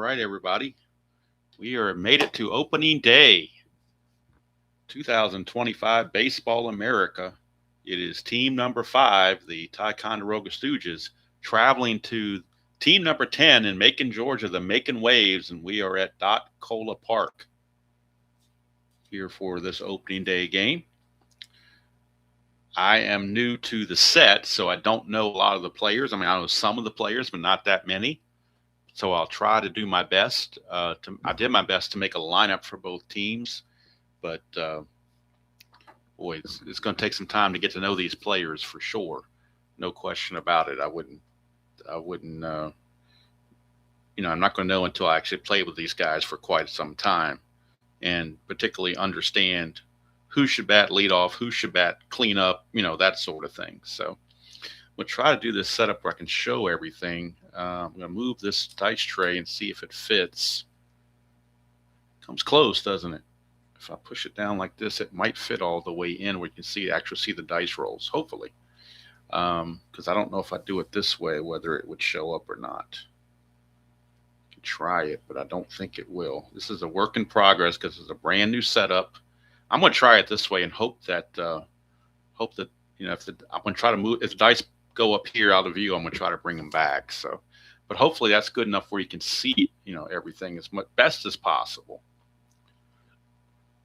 right, everybody. We are made it to opening day, 2025 Baseball America. It is team number 5, the Ticonderoa Stooges, traveling to team number 10 in Macon, Georgia, the Macon Waves, and we are at Dot Cola Park here for this opening day game. I am new to the set, so I don't know a lot of the players. I know some of the players, but not that many. So I'll try to do my best. I did my best to make a lineup for both teams, but boy, it's going to take some time to get to know these players for sure. No question about it. I wouldn't. I'm not going to know until I actually play with these guys for quite some time, and particularly understand who should bat lead off, who should bat clean up, that sort of thing. So we'll try to do this setup where I can show everything. I'm going to move this dice tray and see if it fits. Comes close, doesn't it? If I push it down like this, it might fit all the way in where you can actually see the dice rolls, hopefully. Because I don't know if I do it this way, whether it would show up or not. I can try it, but I don't think it will. This is a work in progress because it's a brand new setup. I'm going to try it this way and hope that I'm going to try to move. If the dice go up here out of view, I'm going to try to bring them back. So, but hopefully that's good enough where you can see, everything as best as possible.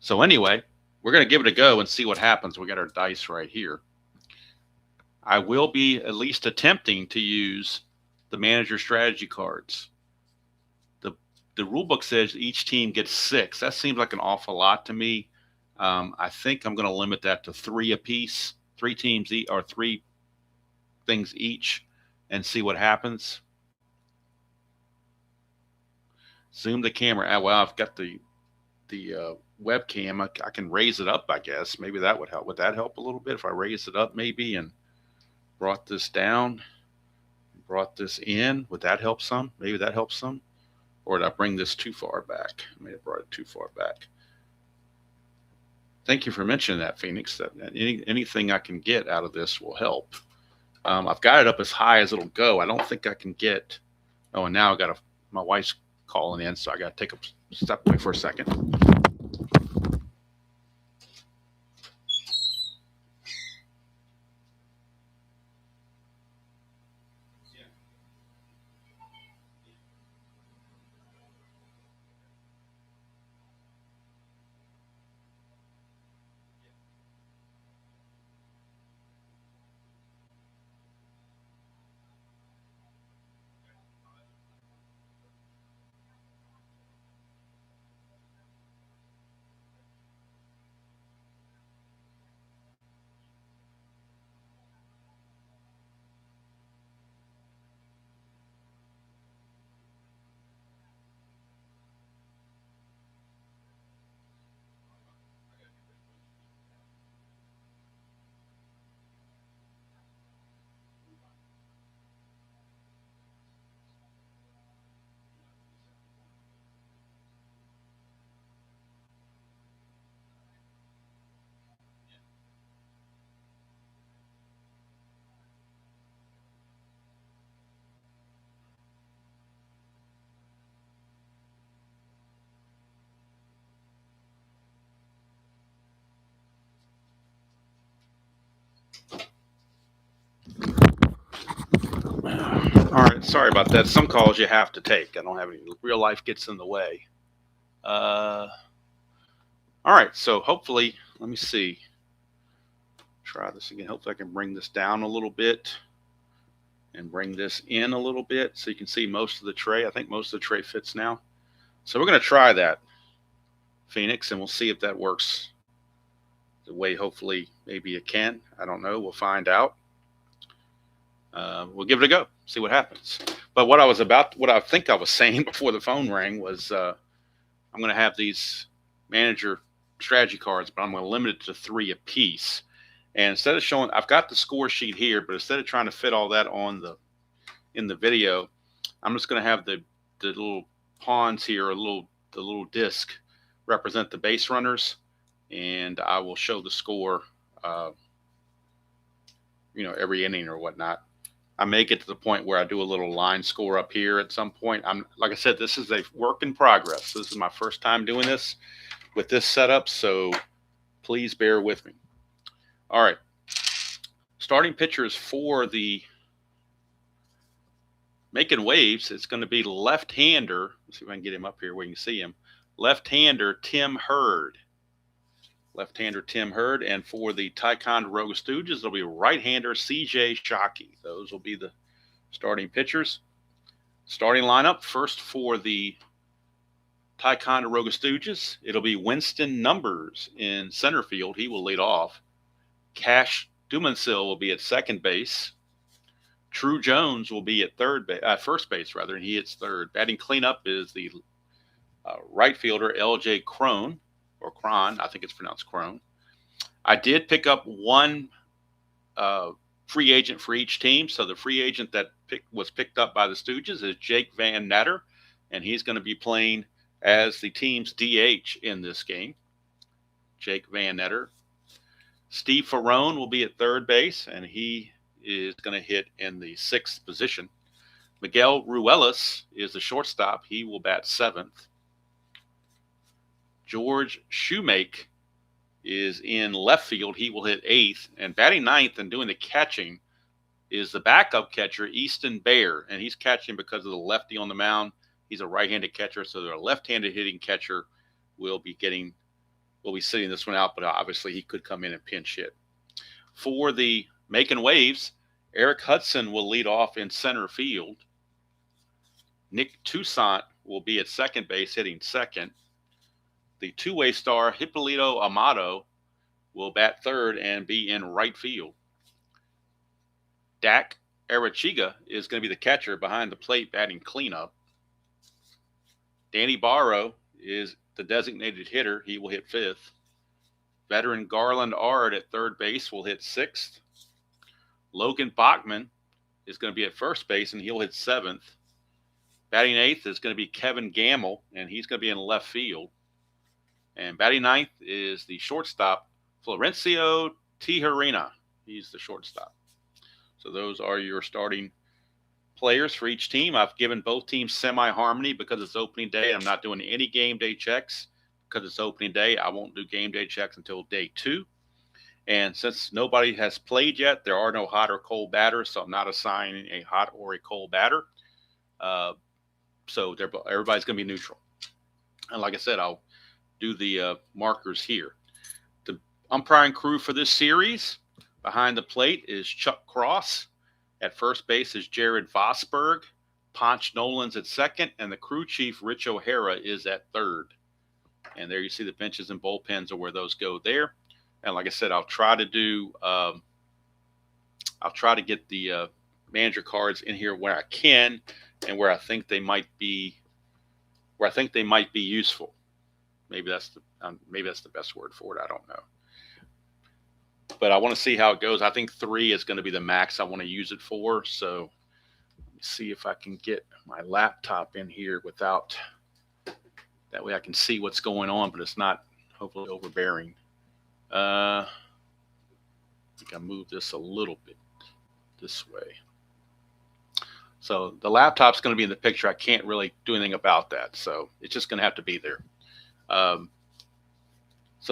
So anyway, we're going to give it a go and see what happens. We got our dice right here. I will be at least attempting to use the manager strategy cards. The rule book says each team gets 6. That seems like an awful lot to me. I think I'm going to limit that to 3 apiece, 3 teams or 3 things each, and see what happens. Zoom the camera. Well, I've got the webcam. I can raise it up, I guess. Maybe that would help. Would that help a little bit if I raised it up maybe and brought this down, brought this in? Would that help some? Maybe that helps some. Or did I bring this too far back? I may have brought it too far back. Thank you for mentioning that, Phoenix. That anything I can get out of this will help. I've got it up as high as it'll go. I don't think I can get. Oh, and now my wife's calling in, so I got to take a step away for a second. All right, sorry about that. Some calls you have to take. I don't have any. Real life gets in the way. All right, so hopefully, let me see. Try this again. Hopefully I can bring this down a little bit and bring this in a little bit so you can see most of the tray. I think most of the tray fits now. So we're going to try that, Phoenix, and we'll see if that works the way hopefully maybe it can. I don't know. We'll find out. We'll give it a go, see what happens. But what I think I was saying before the phone rang was I'm going to have these manager strategy cards, but I'm going to limit it to 3 apiece. And instead of showing, I've got the score sheet here, but instead of trying to fit all that in the video, I'm just going to have the little pawns here, the little disc represent the base runners, and I will show the score, every inning or whatnot. I may get to the point where I do a little line score up here at some point. Like I said, this is a work in progress. This is my first time doing this with this setup, so please bear with me. All right. Starting pitchers for the Macon Waves, it's going to be left-hander. Let's see if I can get him up here where you can see him. Left-hander Tim Hurd. Left-hander Tim Hurd. And for the Ticonderoa Stooges, it'll be right-hander C.J. Shockey. Those will be the starting pitchers. Starting lineup, first for the Ticonderoa Stooges, it'll be Winston Numbers in center field. He will lead off. Cash Dumansil will be at second base. True Jones will be at first base, and he hits third. Batting cleanup is the right fielder L.J. Crone, or Cron. I think it's pronounced Crone. I did pick up one free agent for each team. So the free agent that was picked up by the Stooges is Jake Van Netter, and he's going to be playing as the team's DH in this game. Jake Van Netter. Steve Ferrone will be at third base, and he is going to hit in the sixth position. Miguel Ruelas is the shortstop. He will bat seventh. George Shoemake is in left field. He will hit eighth. And batting ninth and doing the catching is the backup catcher, Easton Bear. And he's catching because of the lefty on the mound. He's a right-handed catcher, so their left-handed hitting catcher will be sitting this one out, but obviously he could come in and pinch hit. For the Macon Waves, Eric Hudson will lead off in center field. Nick Toussaint will be at second base, hitting second. The two-way star, Hippolito Amato, will bat third and be in right field. Dak Arachiga is going to be the catcher behind the plate, batting cleanup. Danny Barrow is the designated hitter. He will hit fifth. Veteran Garland Ard at third base will hit sixth. Logan Bachman is going to be at first base, and he'll hit seventh. Batting eighth is going to be Kevin Gamble, and he's going to be in left field. And batting ninth is the shortstop, Florencio Tijerina. He's the shortstop. So those are your starting players for each team. I've given both teams semi-harmony because it's opening day. I'm not doing any game day checks because it's opening day. I won't do game day checks until day 2. And since nobody has played yet, there are no hot or cold batters, so I'm not assigning a hot or a cold batter. So everybody's going to be neutral. And like I said, I'll do the markers here. The umpiring crew for this series, behind the plate is Chuck Cross. At first base is Jared Vosberg. Ponch Nolan's at second, and the crew chief, Rich O'Hara, is at third. And there you see the benches and bullpens are where those go there. And like I said, I'll try to get the manager cards in here where I can and where I think they might be useful. Maybe that's the best word for it. I don't know. But I want to see how it goes. I think 3 is going to be the max I want to use it for. So let me see if I can get my laptop in here without, that way I can see what's going on, but it's not hopefully overbearing. I think I moved this a little bit this way. So the laptop's going to be in the picture. I can't really do anything about that. So it's just going to have to be there. So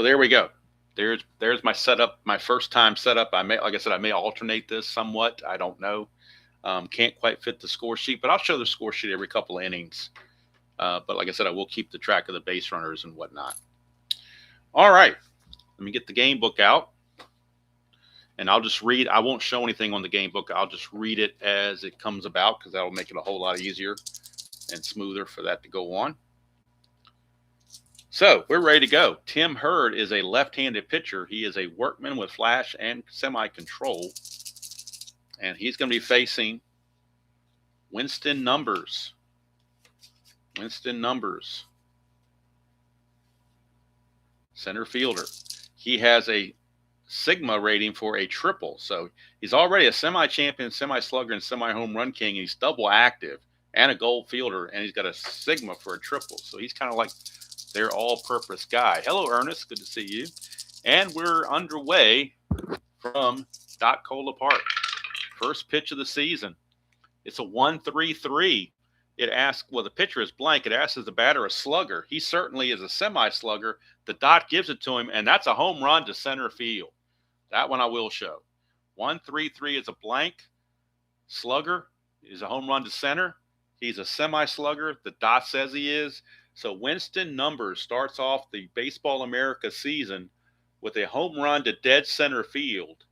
there we go. There's my setup, my first time setup. Like I said, I may alternate this somewhat. I don't know. Can't quite fit the score sheet, but I'll show the score sheet every couple of innings. But like I said, I will keep the track of the base runners and whatnot. All right. Let me get the game book out. And I'll just read. I won't show anything on the game book. I'll just read it as it comes about because that'll make it a whole lot easier and smoother for that to go on. So we're ready to go. Tim Hurd is a left-handed pitcher. He is a workman with flash and semi-control. And he's going to be facing Winston Numbers. Winston Numbers. Center fielder. He has a Sigma rating for a triple. So he's already a semi-champion, semi-slugger, and semi-home run king. And he's double active and a gold fielder. And he's got a Sigma for a triple. So he's kind of like their all-purpose guy. Hello, Ernest. Good to see you. And we're underway from Dot Cola Park. First pitch of the season. It's a 1-3-3. It asks, well, the pitcher is blank. It asks, is the batter a slugger? He certainly is a semi-slugger. The dot gives it to him, and that's a home run to center field. That one I will show. 1-3-3 is a blank. Slugger is a home run to center. He's a semi-slugger. The dot says he is. So Winston Numbers starts off the Baseball America season with a home run to dead center field.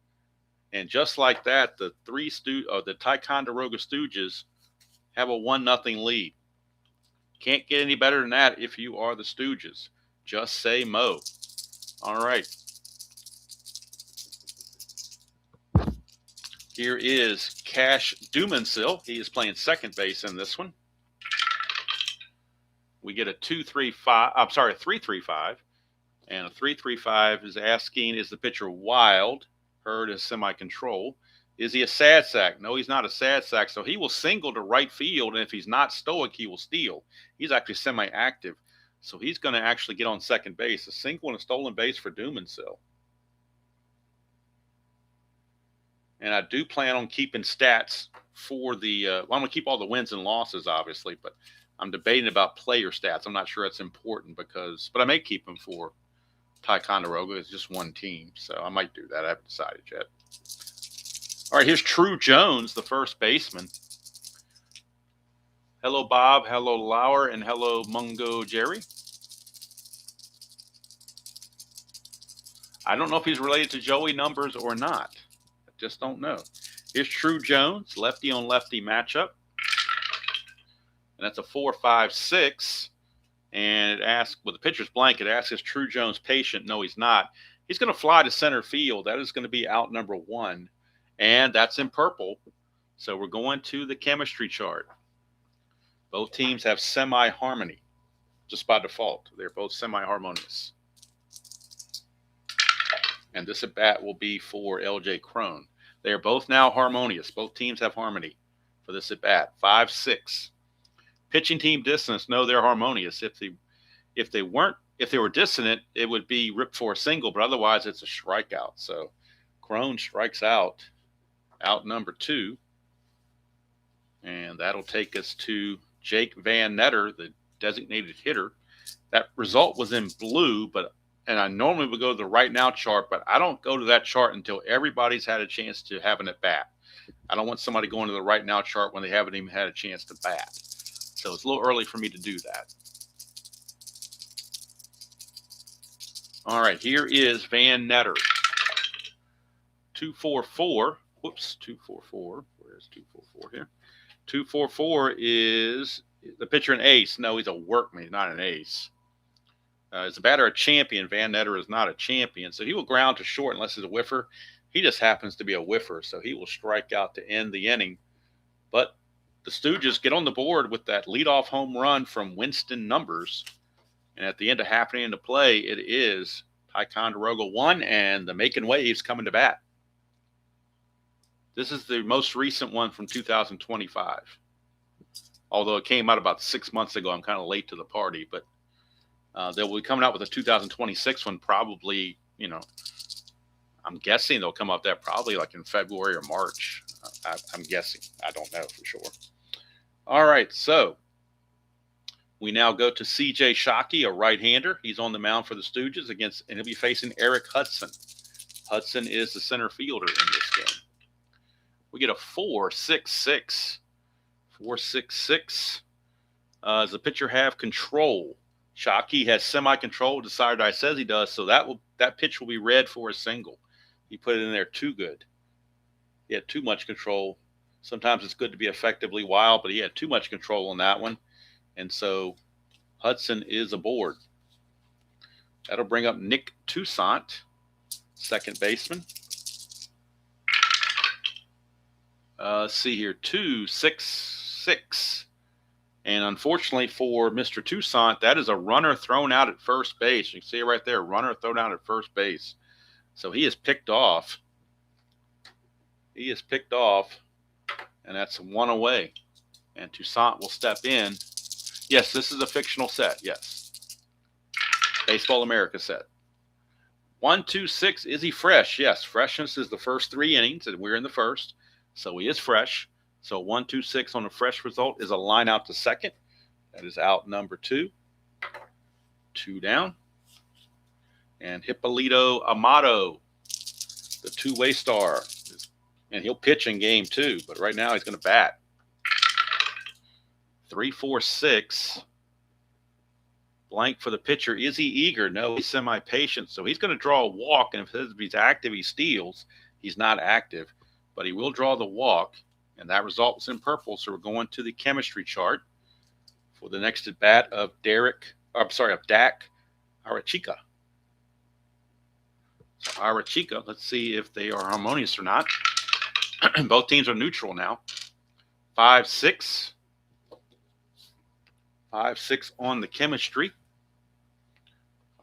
And just like that, the Ticonderoa Stooges have a 1-0 lead. Can't get any better than that if you are the Stooges. Just say Mo. All right. Here is Cash Dumansil. He is playing second base in this one. We get a 3-3-5. And a 3-3-5 is asking, is the pitcher wild? Heard as semi-control. Is he a sad sack? No, he's not a sad sack. So he will single to right field. And if he's not stoic, he will steal. He's actually semi-active. So he's going to actually get on second base. A single and a stolen base for Dumansil. And I do plan on keeping stats for the well, I'm going to keep all the wins and losses, obviously. But I'm debating about player stats. I'm not sure it's important but I may keep them for Ticonderoa. It's just one team. So I might do that. I haven't decided yet. All right, here's True Jones, the first baseman. Hello, Bob. Hello, Lauer. And hello, Mungo Jerry. I don't know if he's related to Joey Numbers or not. I just don't know. Here's True Jones, lefty on lefty matchup. And that's a 4-5-6. And it asks, well, the pitcher's blank. It asks, is True Jones patient? No, he's not. He's going to fly to center field. That is going to be out number 1. And that's in purple. So we're going to the chemistry chart. Both teams have semi-harmony, just by default. They're both semi-harmonious. And this at-bat will be for L.J. Crone. They are both now harmonious. Both teams have harmony for this at-bat. 5-6. Pitching team dissonance. No, they're harmonious. If they were dissonant, it would be ripped for a single, but otherwise it's a strikeout. So Crone strikes out number 2. And that'll take us to Jake Van Netter, the designated hitter. That result was in blue, and I normally would go to the right now chart, but I don't go to that chart until everybody's had a chance to have an at-bat. I don't want somebody going to the right now chart when they haven't even had a chance to bat. So it's a little early for me to do that. All right, here is Van Netter. 2-4-4. Whoops, 2-4-4. Where's 2-4-4 here? 2-4-4 is the pitcher an ace. No, he's a workman. He's not an ace. Is the batter a champion? Van Netter is not a champion. So he will ground to short unless he's a whiffer. He just happens to be a whiffer, so he will strike out to end the inning. But the Stooges get on the board with that leadoff home run from Winston Numbers. And at the end of half an inning to play, it is Ticonderoa 1 and the Macon Waves coming to bat. This is the most recent one from 2025. Although it came out about 6 months ago. I'm kind of late to the party, but they'll be coming out with a 2026 one probably, I'm guessing they'll come out that probably like in February or March. I'm guessing. I don't know for sure. All right, so we now go to C.J. Shockey, a right-hander. He's on the mound for the Stooges and he'll be facing Eric Hudson. Hudson is the center fielder in this game. We get a 4-6-6. 4-6-6. Does the pitcher have control? Shockey has semi-control. Decider says he does, so that pitch will be read for a single. He put it in there too good. He had too much control. Sometimes it's good to be effectively wild, but he had too much control on that one. And so Hudson is aboard. That'll bring up Nick Toussaint, second baseman. Let's see here, 2-6-6. And unfortunately for Mr. Toussaint, that is a runner thrown out at first base. You can see it right there, runner thrown out at first base. So he is picked off. He is picked off, and that's 1 away. And Toussaint will step in. Yes, this is a fictional set, yes. Baseball America set. 1-2-6, is he fresh? Yes, freshness is the first 3 innings, and we're in the first. So he is fresh. So 1-2-6 on a fresh result is a line out to second. That is out number 2. 2 down. And Hippolito Amato, the two-way star. And he'll pitch in game 2, but right now he's going to bat. 3-4-6. Blank for the pitcher. Is he eager? No, he's semi-patient. So he's going to draw a walk, and if he's active, he steals. He's not active, but he will draw the walk, and that result was in purple. So we're going to the chemistry chart for the next at bat of Dak Arachika. So Arachika, let's see if they are harmonious or not. Both teams are neutral now. 5-6. 5-6 on the chemistry.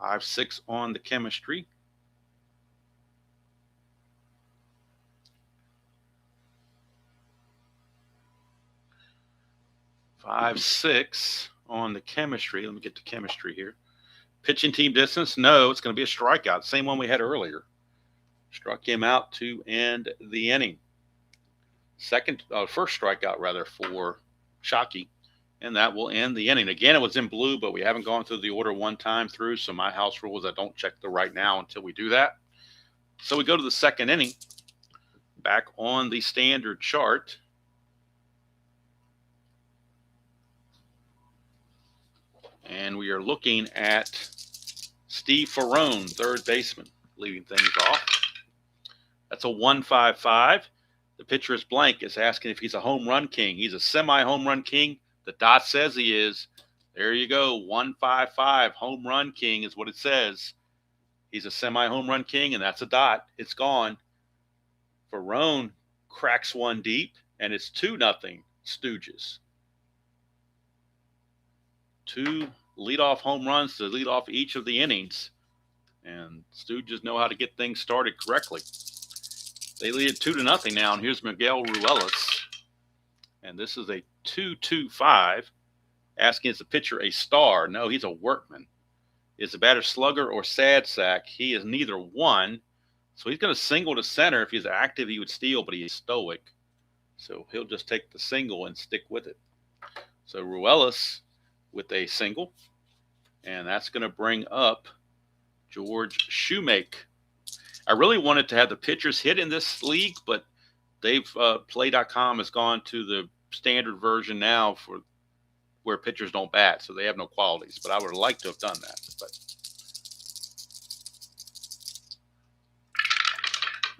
5-6 on the chemistry. 5-6 on the chemistry. Let me get the chemistry here. Pitching team distance. No, it's going to be a strikeout. Same one we had earlier. Struck him out to end the inning. First strikeout rather for Shockey. And that will end the inning. Again, it was in blue, but we haven't gone through the order one time through. So my house rule is I don't check the right now until we do that. So we go to the second inning. Back on the standard chart. And we are looking at Steve Ferrone, third baseman, leading things off. That's a 1-5-5. The pitcher is blank, is asking if he's a home run king. He's a semi-home run king. The dot says he is. There you go. 1-5-5. Home run king is what it says. He's a semi-home run king, and that's a dot. It's gone. Ferrone cracks one deep, and it's 2-0 Stooges. 2 leadoff home runs to lead off each of the innings. And Stooges know how to get things started correctly. They lead it 2-0 now, and here's Miguel Ruelas. And this is a 2-2-5. Asking, is the pitcher a star? No, he's a workman. Is the batter slugger or sad sack? He is neither one. So he's going to single to center. If he's active, he would steal, but he's stoic. So he'll just take the single and stick with it. So Ruelas with a single. And that's going to bring up George Shoemake. I really wanted to have the pitchers hit in this league, but Play.com has gone to the standard version now for where pitchers don't bat, so they have no qualities. But I would have liked to have done that. But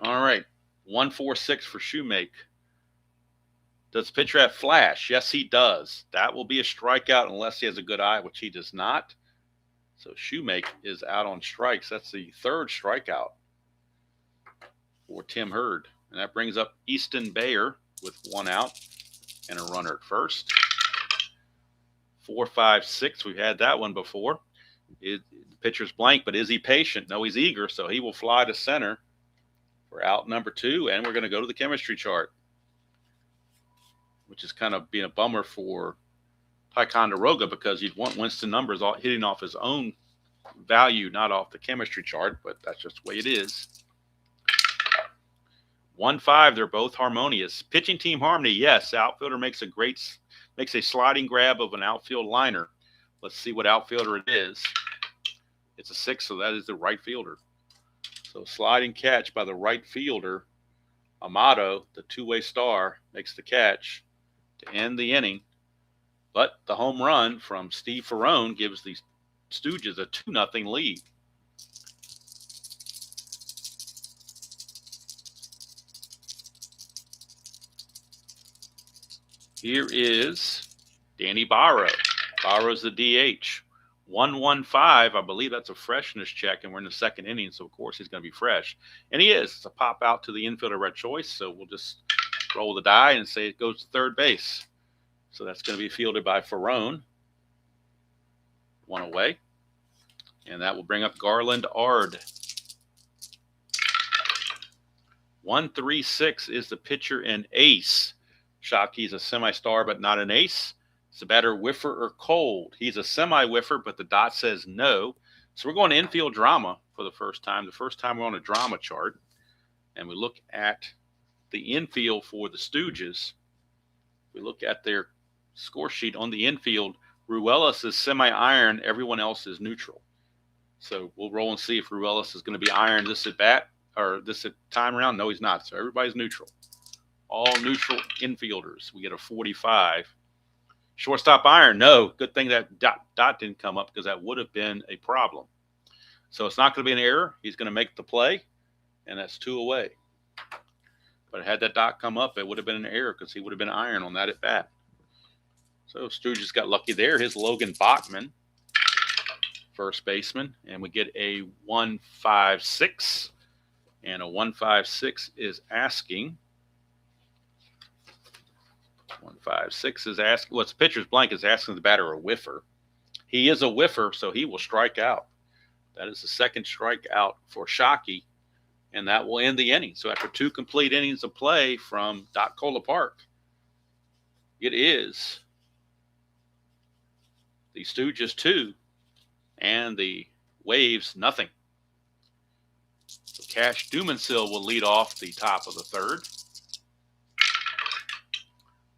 all right, 1-4-6 for Shoemake. Does the pitcher have flash? Yes, he does. That will be a strikeout unless he has a good eye, which he does not. So Shoemake is out on strikes. That's the third strikeout for Tim Hurd. And that brings up Easton Bayer with 1 out and a runner at first. 4-5-6. We've had that one before. The pitcher's blank, but is he patient? No, he's eager, so he will fly to center for out number 2. And we're going to go to the chemistry chart, which is kind of being a bummer for Ticonderoa because you'd want Winston numbers hitting off his own value, not off the chemistry chart, but that's just the way it is. 1-5, they're both harmonious. Pitching team harmony, yes. Outfielder makes a sliding grab of an outfield liner. Let's see what outfielder it is. It's a 6, so that is the right fielder. So sliding catch by the right fielder. Amato, the two-way star, makes the catch to end the inning. But the home run from Steve Ferrone gives the Stooges a 2-0 lead. Here is Danny Barrow. Barrow's the DH. 1-1-5. I believe that's a freshness check, and we're in the second inning, so of course he's going to be fresh. And he is. It's a pop out to the infielder red choice, so we'll just roll the die and say it goes to third base. So that's going to be fielded by Ferrone. 1 away. And that will bring up Garland Ard. 1-3-6 is the pitcher and ace. Shockey's a semi-star, but not an ace. Is the batter whiffer or cold? He's a semi-whiffer, but the dot says no. So we're going to infield drama for the first time. The first time we're on a drama chart. And we look at the infield for the Stooges. we look at their score sheet on the infield, Ruelas is semi-iron. Everyone else is neutral. So we'll roll and see if Ruelas is going to be iron this at bat or this at time around. No, he's not. So everybody's neutral. All neutral infielders. We get a 45. Shortstop iron. No. Good thing that dot didn't come up because that would have been a problem. So it's not going to be an error. He's going to make the play, and that's 2 away. But had that dot come up, it would have been an error because he would have been iron on that at bat. So Stooges got lucky there. Here's Logan Bachman, first baseman, and we get a 1-5-6. And a 1-5-6 is asking. 1-5-6 is asking. What's pitcher's blank is asking the batter a whiffer. He is a whiffer, so he will strike out. That is the second strikeout for Shockey, and that will end the inning. So after 2 complete innings of play from Doc Cola Park, it is the Stooges 2 and the Waves nothing. So Cash Dumansil will lead off the top of the third.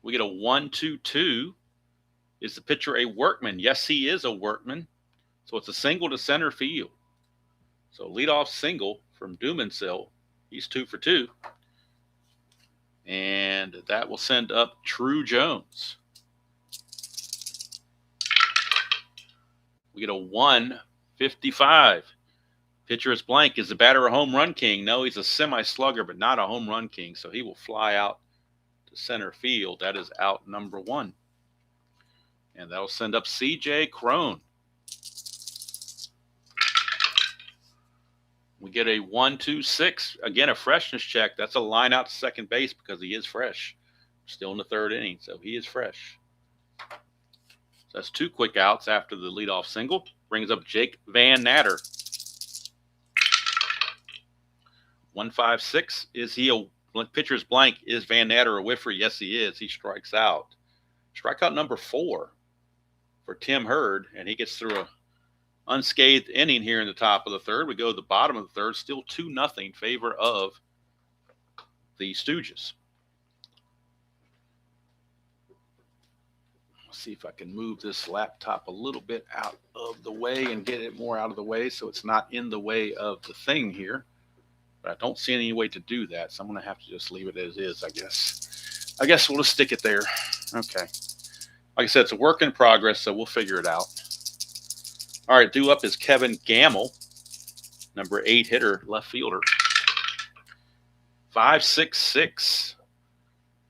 We get a 1-2-2. Is the pitcher a workman? Yes, he is a workman. So it's a single to center field. So leadoff single from Dumansil. He's 2 for 2. And that will send up True Jones. We get a 1-55. Pitcher is blank. Is the batter a home run king? No, he's a semi-slugger, but not a home run king. So he will fly out to center field. That is out number 1. And that'll send up C.J. Crone. We get a 1-2-6. Again, a freshness check. That's a line out to second base because he is fresh. Still in the third inning, so he is fresh. So that's 2 quick outs after the leadoff single. Brings up Jake Van Natter. 1-5-6. Is he a pitcher's blank? Is Van Natter a whiffer? Yes, he is. He strikes out. Strikeout number 4 for Tim Hurd, and he gets through a unscathed inning here in the top of the third. We go to the bottom of the third, still 2-0 favor of the Stooges. Let's see if I can move this laptop a little bit out of the way and get it more out of the way so it's not in the way of the thing here. But I don't see any way to do that, so I'm going to have to just leave it as is, I guess. I guess we'll just stick it there. Okay. Like I said, it's a work in progress, so we'll figure it out. All right, due up is Kevin Gamble, number 8 hitter, left fielder. 5-6-6.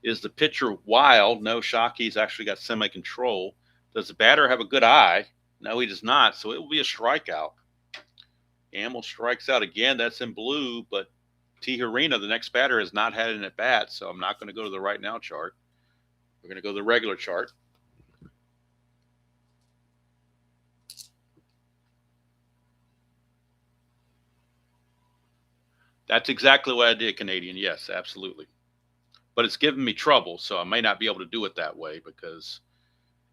Is the pitcher wild? No, Shockey's actually got semi-control. Does the batter have a good eye? No, he does not, so it will be a strikeout. Gamble strikes out again. That's in blue, but Ticonderoa, the next batter, has not had an at-bat, so I'm not going to go to the right now chart. We're going to go to the regular chart. That's exactly what I did, Canadian. Yes, absolutely. But it's given me trouble, so I may not be able to do it that way because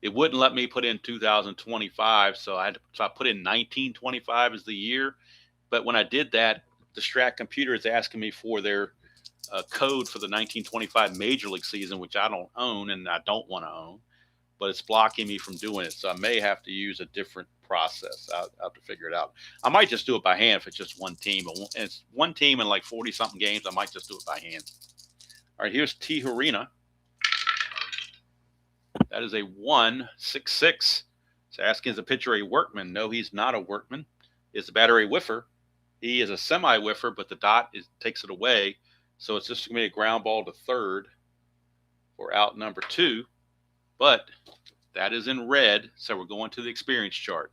it wouldn't let me put in 2025. So I put in 1925 as the year. But when I did that, the Strat computer is asking me for their code for the 1925 Major League season, which I don't own and I don't want to own. But it's blocking me from doing it. So I may have to use a different process. I'll have to figure it out. I might just do it by hand if it's just one team. And it's one team in like 40-something games. I might just do it by hand. All right, here's Ticonderoa. That is a 1-6-6. It's asking, is the pitcher a workman? No, he's not a workman. Is the batter a whiffer? He is a semi-whiffer, but the dot takes it away. So it's just going to be a ground ball to third for out number 2. But that is in red, so we're going to the experience chart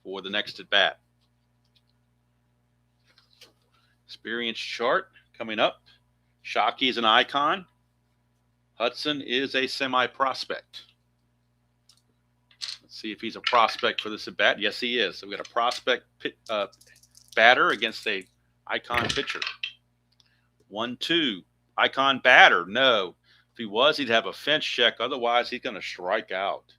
for the next at bat. Experience chart coming up. Shockey is an icon. Hudson is a semi-prospect. Let's see if he's a prospect for this at bat. Yes, he is. So we got a prospect batter against a icon pitcher. 1-2. Icon batter. No. If he was, he'd have a fence check. Otherwise, he's going to strike out.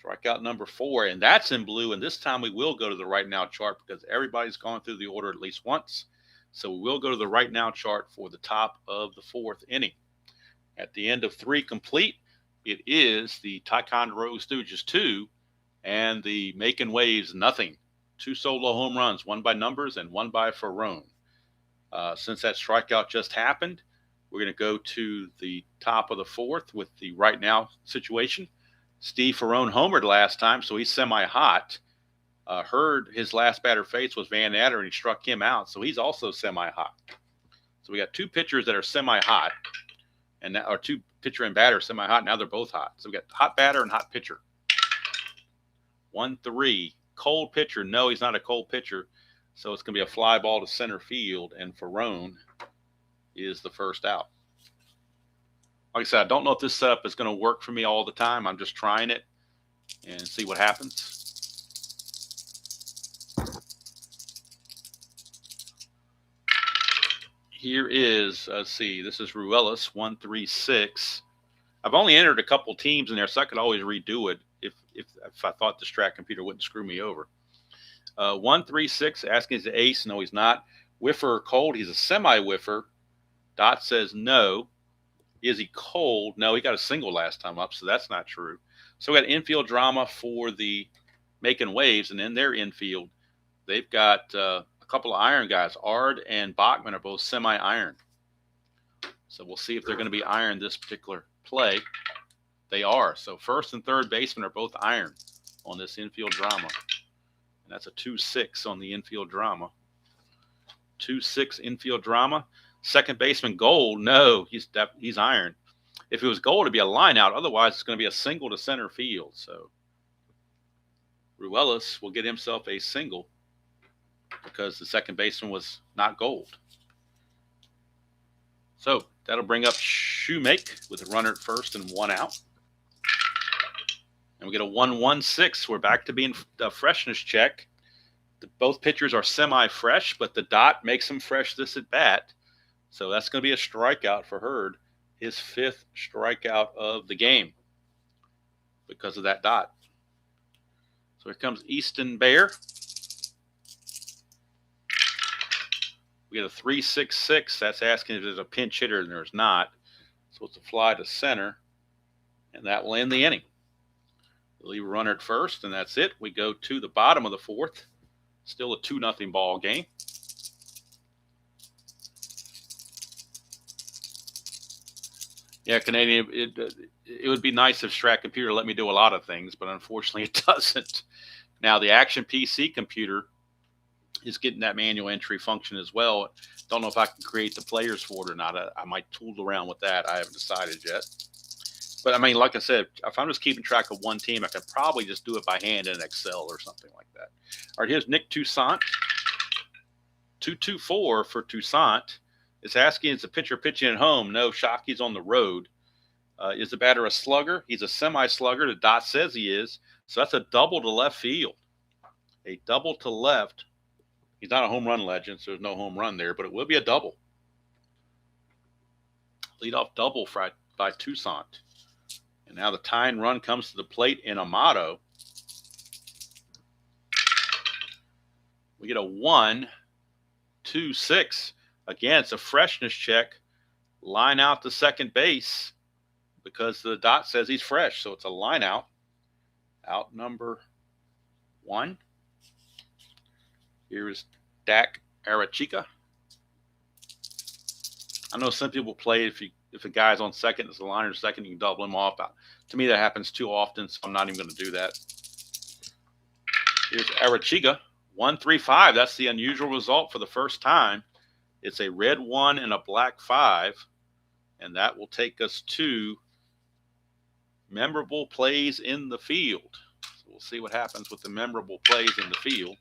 Strikeout number 4, and that's in blue. And this time we will go to the right now chart because everybody's gone through the order at least once. So we will go to the right now chart for the top of the 4th inning. At the end of 3 complete, it is the Ticonderoa Stooges 2 and the Macon Waves nothing. 2 solo home runs, one by Numbers and one by Ferrone. Since that strikeout just happened, we're going to go to the top of the 4th with the right now situation. Steve Ferrone homered last time, so he's semi-hot. Heard his last batter face was Van Adder, and he struck him out, so he's also semi-hot. So we got 2 pitchers that are semi-hot, and now, or 2 pitcher and batter semi-hot. Now they're both hot. So we got hot batter and hot pitcher. 1-3. Cold pitcher. No, he's not a cold pitcher. So it's going to be a fly ball to center field, and Ferrone is the first out. Like I said, I don't know if this setup is going to work for me all the time. I'm just trying it and see what happens. Here is, let's see, this is Ruelas, 136. I've only entered a couple teams in there, so I could always redo it if I thought the strat computer wouldn't screw me over. 136, asking is the ace. No, he's not. Whiffer or cold? He's a semi-whiffer. Dot says no. Is he cold? No, he got a single last time up, so that's not true. So we got infield drama for the Macon Waves, and in their infield, they've got a couple of iron guys. Ard and Bachman are both semi-iron. So we'll see if they're going to be iron this particular play. They are. So first and third baseman are both iron on this infield drama. And that's a 2-6 on the infield drama. 2-6 infield drama. Second baseman gold. No, he's iron. If it was gold, it'd be a line out. Otherwise, it's going to be a single to center field. So Ruelas will get himself a single because the second baseman was not gold. So that'll bring up Shoemake with a runner at first and 1 out. And we get a 1-1-6. We're back to being a freshness check. Both pitchers are semi-fresh, but the dot makes them fresh this at bat. So that's going to be a strikeout for Hurd, his 5th strikeout of the game because of that dot. So here comes Easton Bear. We get a 3-6-6. That's asking if there's a pinch hitter, and there's not. So it's a fly to center, and that will end the inning. We'll leave a runner at first, and that's it. We go to the bottom of the 4th. Still a 2-0 ball game. Yeah, Canadian, it would be nice if Strat Computer let me do a lot of things, but unfortunately it doesn't. Now, the Action PC computer is getting that manual entry function as well. Don't know if I can create the players for it or not. I might tool around with that. I haven't decided yet. But, I mean, like I said, if I'm just keeping track of one team, I could probably just do it by hand in Excel or something like that. All right, here's Nick Toussaint. 2-2-4 for Toussaint. It's asking, is the pitcher pitching at home? No, Shockey's on the road. Is the batter a slugger? He's a semi-slugger. The dot says he is. So that's a double to left field. A double to left. He's not a home run legend, so there's no home run there, but it will be a double. Leadoff double by Toussaint. And now the tying run comes to the plate in Amato. We get a 1-2-6. Again, it's a freshness check. Line out to second base because the dot says he's fresh. So it's a line out. Out number 1. Here is Dak Arachica. I know some people play if a guy's on second, it's a liner second, you can double him off. To me, that happens too often, so I'm not even going to do that. Here's Arachiga, 1-3-5. That's the unusual result for the first time. It's a red 1 and a black 5, and that will take us to memorable plays in the field. So we'll see what happens with the memorable plays in the field.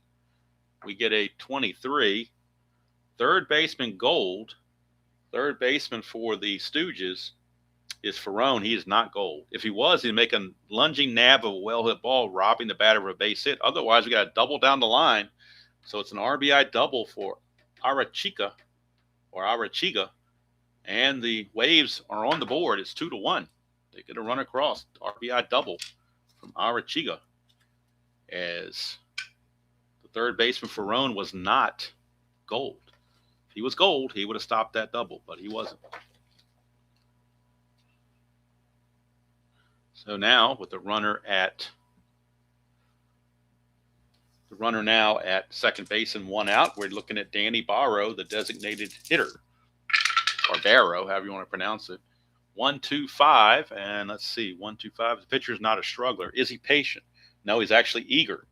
We get a 23. Third baseman gold. Third baseman for the Stooges is Ferrone. He is not gold. If he was, he'd make a lunging nab of a well-hit ball, robbing the batter of a base hit. Otherwise, we got a double down the line. So it's an RBI double for Arachiga. And the Waves are on the board. It's 2-1. They get a run across. RBI double from Arachiga. As the third baseman Ferrone was not gold. If he was gold, he would have stopped that double, but he wasn't. So now with the runner now at second base and one out, we're looking at Danny Barrow, the designated hitter, or Barrow, however you want to pronounce it. 1-2-5, and let's see, 1-2-5. The pitcher's not a struggler. Is he patient? No, he's actually eager.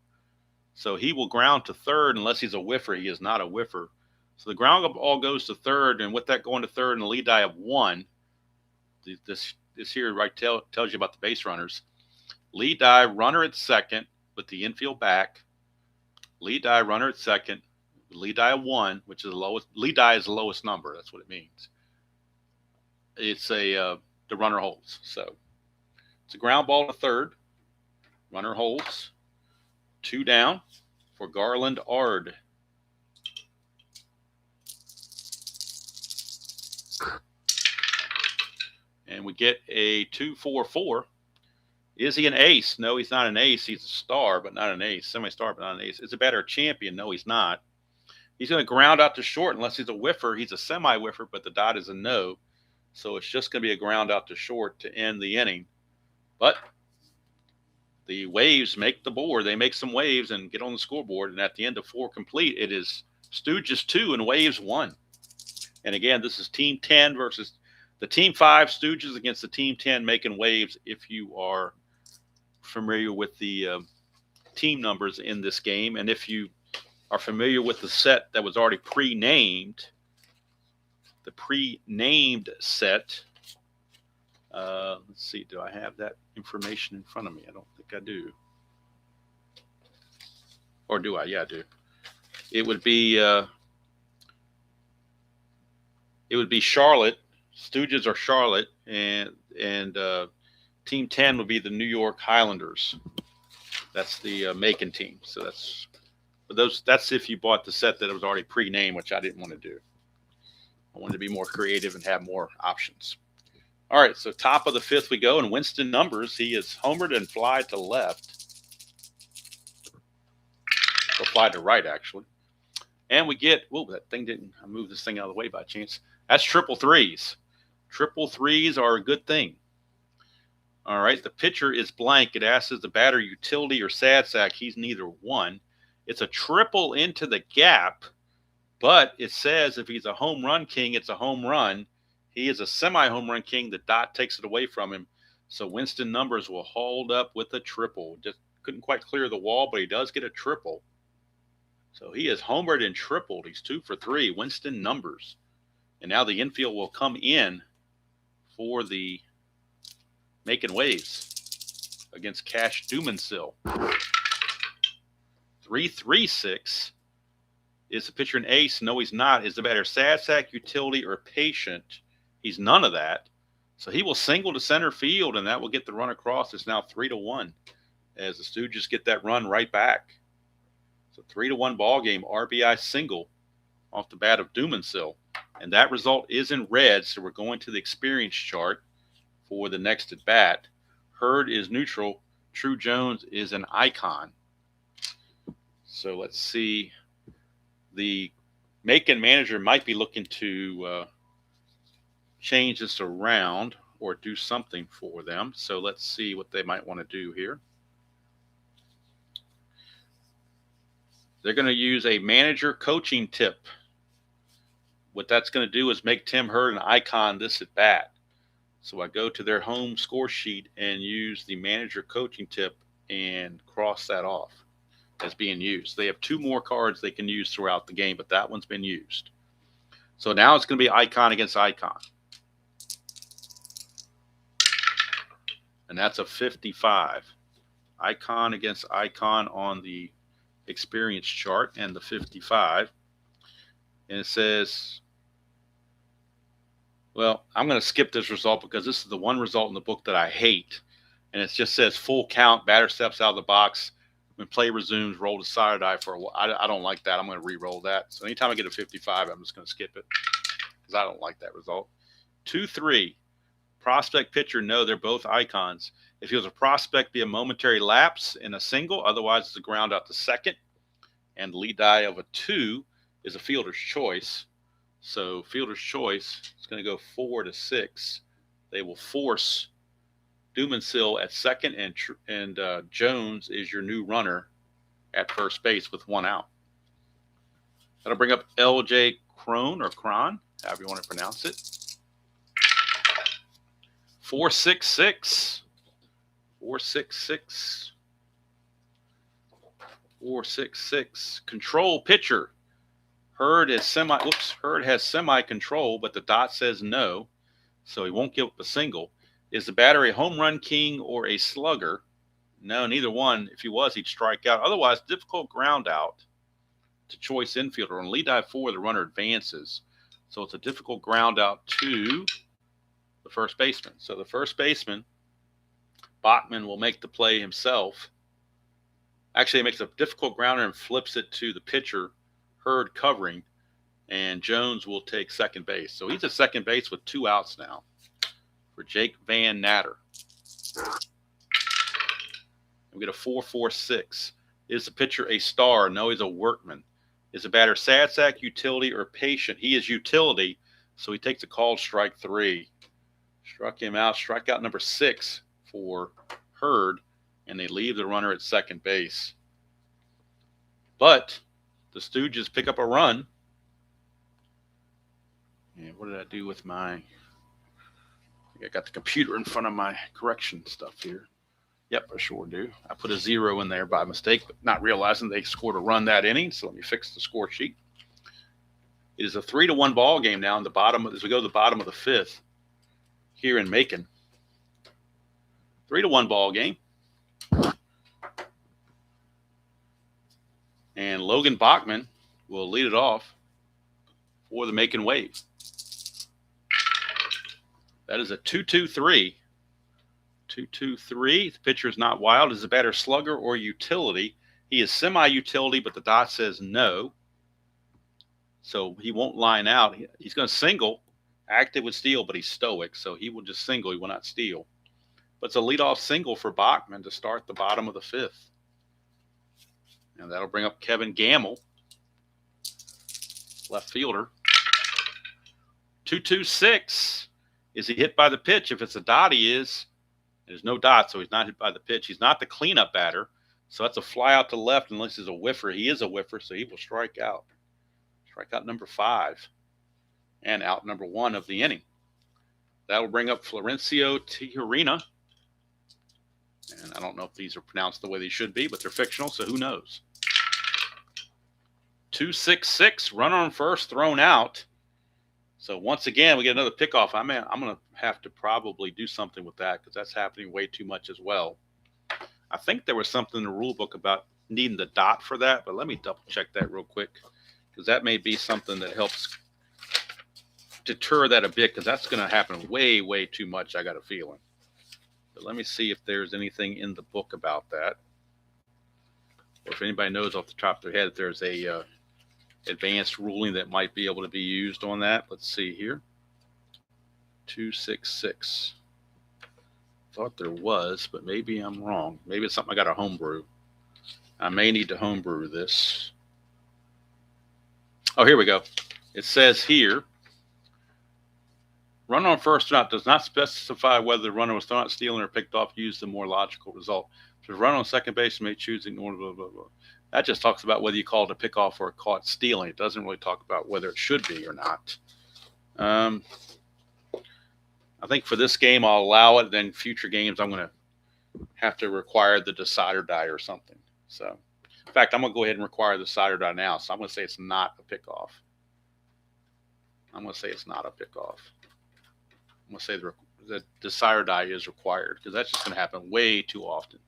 So he will ground to third unless he's a whiffer. He is not a whiffer. So the ground ball goes to third, and with that going to third and a lead die of 1, this here right tells you about the base runners. Lead die, runner at second with the infield back. Lead die, runner at second. Lead die of 1, which is the lowest. Lead die is the lowest number. That's what it means. It's the runner holds. So it's a ground ball to third. Runner holds. 2 down for Garland Ard. And we get a 2-4-4. Is he an ace? No, he's not an ace. He's a star, but not an ace. Semi-star, but not an ace. Is a batter champion? No, he's not. He's going to ground out to short unless he's a whiffer. He's a semi-whiffer, but the dot is a no. So it's just going to be a ground out to short to end the inning. But the Waves make the board. They make some waves and get on the scoreboard. And at the end of 4 complete, it is Stooges 2 and Waves 1. And again, this is Team 10 versus the Team 5 Stooges against the Team 10 Macon Waves. If you are familiar with the team numbers in this game, and if you are familiar with the set that was already pre-named, the pre-named set. Let's see, do I have that information in front of me? I don't think I do. Or do I? Yeah, I do. It would be Charlotte. Stooges are Charlotte, and Team 10 would be the New York Highlanders. That's the Macon team. So that's if you bought the set that was already pre-named, which I didn't want to do. I wanted to be more creative and have more options. All right, so top of the 5th we go, and Winston Numbers, he is homered and fly to left. Or fly to right, actually. And we get, that thing didn't, I moved this thing out of the way by chance. That's triple threes. Triple threes are a good thing. All right, the pitcher is blank. It asks is the batter utility or sad sack. He's neither one. It's a triple into the gap, but it says if he's a home run king, it's a home run. He is a semi-home run king. The dot takes it away from him. So Winston Numbers will hold up with a triple. Just couldn't quite clear the wall, but he does get a triple. So he is homered and tripled. He's 2 for 3. Winston Numbers. And now the infield will come in for the Macon Waves against Cash Dumansil. 3-3-6. Is the pitcher an ace? No, he's not. Is the batter sad sack, utility, or patient? He's none of that. So he will single to center field, and that will get the run across. It's now 3-1 as the Stooges get that run right back. So 3-1 ball game, RBI single off the bat of Dumansil. And that result is in red, so we're going to the experience chart for the next at bat. Hurd is neutral. True Jones is an icon. So let's see. The Macon manager might be looking to change this around or do something for them. So let's see what they might want to do here. They're going to use a manager coaching tip. What that's going to do is make Tim Hurd an icon this at bat. So I go to their home score sheet and use the manager coaching tip and cross that off as being used. They have 2 more cards they can use throughout the game, but that one's been used. So now it's going to be icon against icon. And that's a 55. Icon against icon on the experience chart and the 55. And it says, well, I'm going to skip this result because this is the one result in the book that I hate. And it just says full count, batter steps out of the box. When play resumes, roll to side eye for a while. I don't like that. I'm going to re-roll that. So anytime I get a 55, I'm just going to skip it because I don't like that result. 2-3. Prospect pitcher, no, they're both icons. If he was a prospect, be a momentary lapse in a single. Otherwise, it's a ground out to second. And the lead die of a 2 is a fielder's choice. So fielder's choice is going to go 4-6. They will force Dumansil at second, and Jones is your new runner at first base with 1 out. That'll bring up L.J. Cron, however you want to pronounce it. 466. 466. 466. Control pitcher. Hurd has semi control, but the dot says no, so he won't give up a single. Is the batter a home run king or a slugger? No, neither one. If he was, he'd strike out. Otherwise, difficult ground out to choice infielder. On lead dive 4, the runner advances. So it's a difficult ground out to the first baseman. So the first baseman, Bachman, will make the play himself. Actually, he makes a difficult grounder and flips it to the pitcher, Hurd covering, and Jones will take second base. So he's at second base with 2 outs now for Jake Van Natter. We get a 4-4-6. Is the pitcher a star? No, he's a workman. Is the batter sad sack, utility, or patient? He is utility, so he takes a called strike 3. Struck him out. Strikeout number 6 for Hurd, and they leave the runner at second base. But the Stooges pick up a run. And what did I do with my... I got the computer in front of my correction stuff here. Yep, I sure do. I put a 0 in there by mistake, but not realizing they scored a run that inning. So let me fix the score sheet. It is a 3-1 ball game now in the bottom as we go to the bottom of the 5th here in Macon. 3-1 ball game. And Logan Bachman will lead it off for the Macon Wave. That is a 2-2-3. 2-2-3. The pitcher is not wild. Is the batter slugger or utility? He is semi-utility, but the dot says no. So he won't line out. He's going to single. Active with steal, but he's stoic, so he will just single. He will not steal. But it's a leadoff single for Bachman to start the bottom of the 5th. And that'll bring up Kevin Gamble, left fielder. 2-2-6. Is he hit by the pitch? If it's a dot, he is. There's no dot, so he's not hit by the pitch. He's not the cleanup batter, so that's a fly out to left unless he's a whiffer. He is a whiffer, so he will strike out. Strikeout number 5 and out number 1 of the inning. That'll bring up Florencio Tijerina. And I don't know if these are pronounced the way they should be, but they're fictional, so who knows? 2-6-6, runner on first, thrown out. So once again, we get another pickoff. I'm going to have to probably do something with that because that's happening way too much as well. I think there was something in the rule book about needing the dot for that, but let me double check that real quick because that may be something that helps deter that a bit because that's going to happen way, way too much, I got a feeling. But let me see if there's anything in the book about that. Or if anybody knows off the top of their head if there's a advanced ruling that might be able to be used on that. Let's see here. 2-6-6. Thought there was, but maybe I'm wrong. Maybe it's something I got to homebrew. I may need to homebrew this. Oh, here we go. It says here, runner on first or not does not specify whether the runner was thrown out, stealing, or picked off. Use the more logical result. So the runner on second base may choose ignore blah, blah, blah. That just talks about whether you call it a pickoff or a caught stealing. It doesn't really talk about whether it should be or not. I think for this game, I'll allow it. Then future games, I'm going to have to require the decide or die or something. So, in fact, I'm going to go ahead and require the decide or die now. So I'm going to say it's not a pickoff. I'm going to say it's not a pickoff. I'm going to say the decide or die is required because that's just going to happen way too often.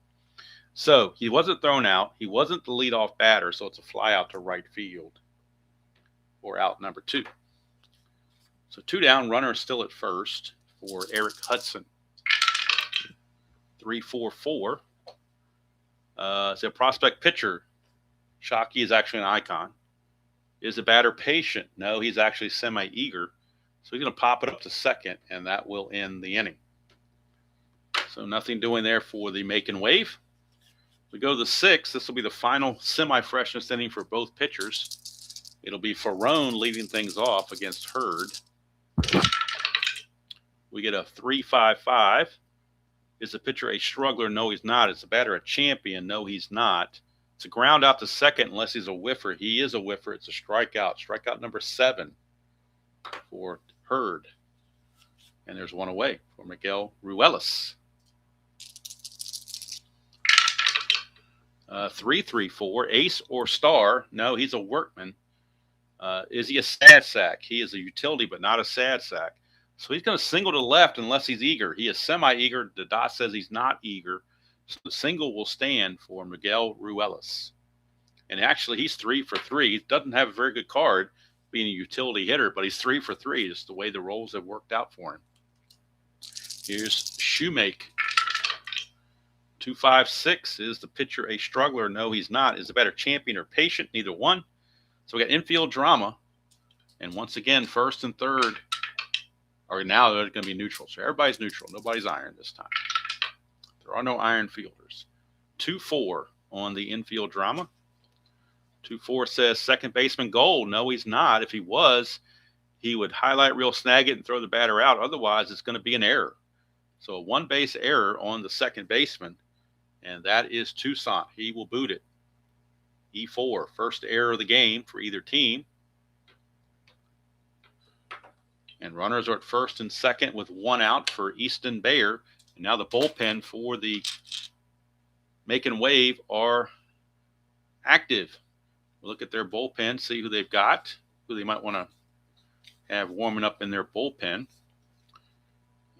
So he wasn't thrown out. He wasn't the leadoff batter, so it's a fly out to right field or out number 2. So 2 down, runner is still at first for Eric Hudson. 3-4-4. It's a prospect pitcher. Shockey is actually an icon. Is the batter patient? No, he's actually semi-eager. So he's going to pop it up to second, and that will end the inning. So nothing doing there for the Macon Wave. We go to the 6th. This will be the final semi-freshness inning for both pitchers. It'll be Ferrone leading things off against Hurd. We get a 3-5-5. Is the pitcher a struggler? No, he's not. Is the batter a champion? No, he's not. It's a ground out to second unless he's a whiffer. He is a whiffer. It's a strikeout. Strikeout number 7 for Hurd. And there's one away for Miguel Ruelas. 334, ace or star? No, he's a workman. Is he a sad sack? He is a utility, but not a sad sack. So he's going to single to the left unless he's eager. He is semi-eager. The dot says he's not eager. So the single will stand for Miguel Ruelas. And actually, he's 3 for 3. He doesn't have a very good card being a utility hitter, but he's 3 for 3. It's the way the roles have worked out for him. Here's Shoemake. 256. Is the pitcher a struggler? No, he's not. Is the batter champion or patient? Neither one. So we got infield drama. And once again, first and third are now they're going to be neutral. So everybody's neutral. Nobody's iron this time. There are no iron fielders. 2-4 on the infield drama. 2-4 says second baseman goal. No, he's not. If he was, he would highlight reel, snag it, and throw the batter out. Otherwise, it's going to be an error. So a one base error on the second baseman, and that is Toussaint. He will boot it. E4, first error of the game for either team. And runners are at first and second with one out for Easton Bayer. And now the bullpen for the Macon Wave are active. We'll look at their bullpen, see who they've got, who they might want to have warming up in their bullpen.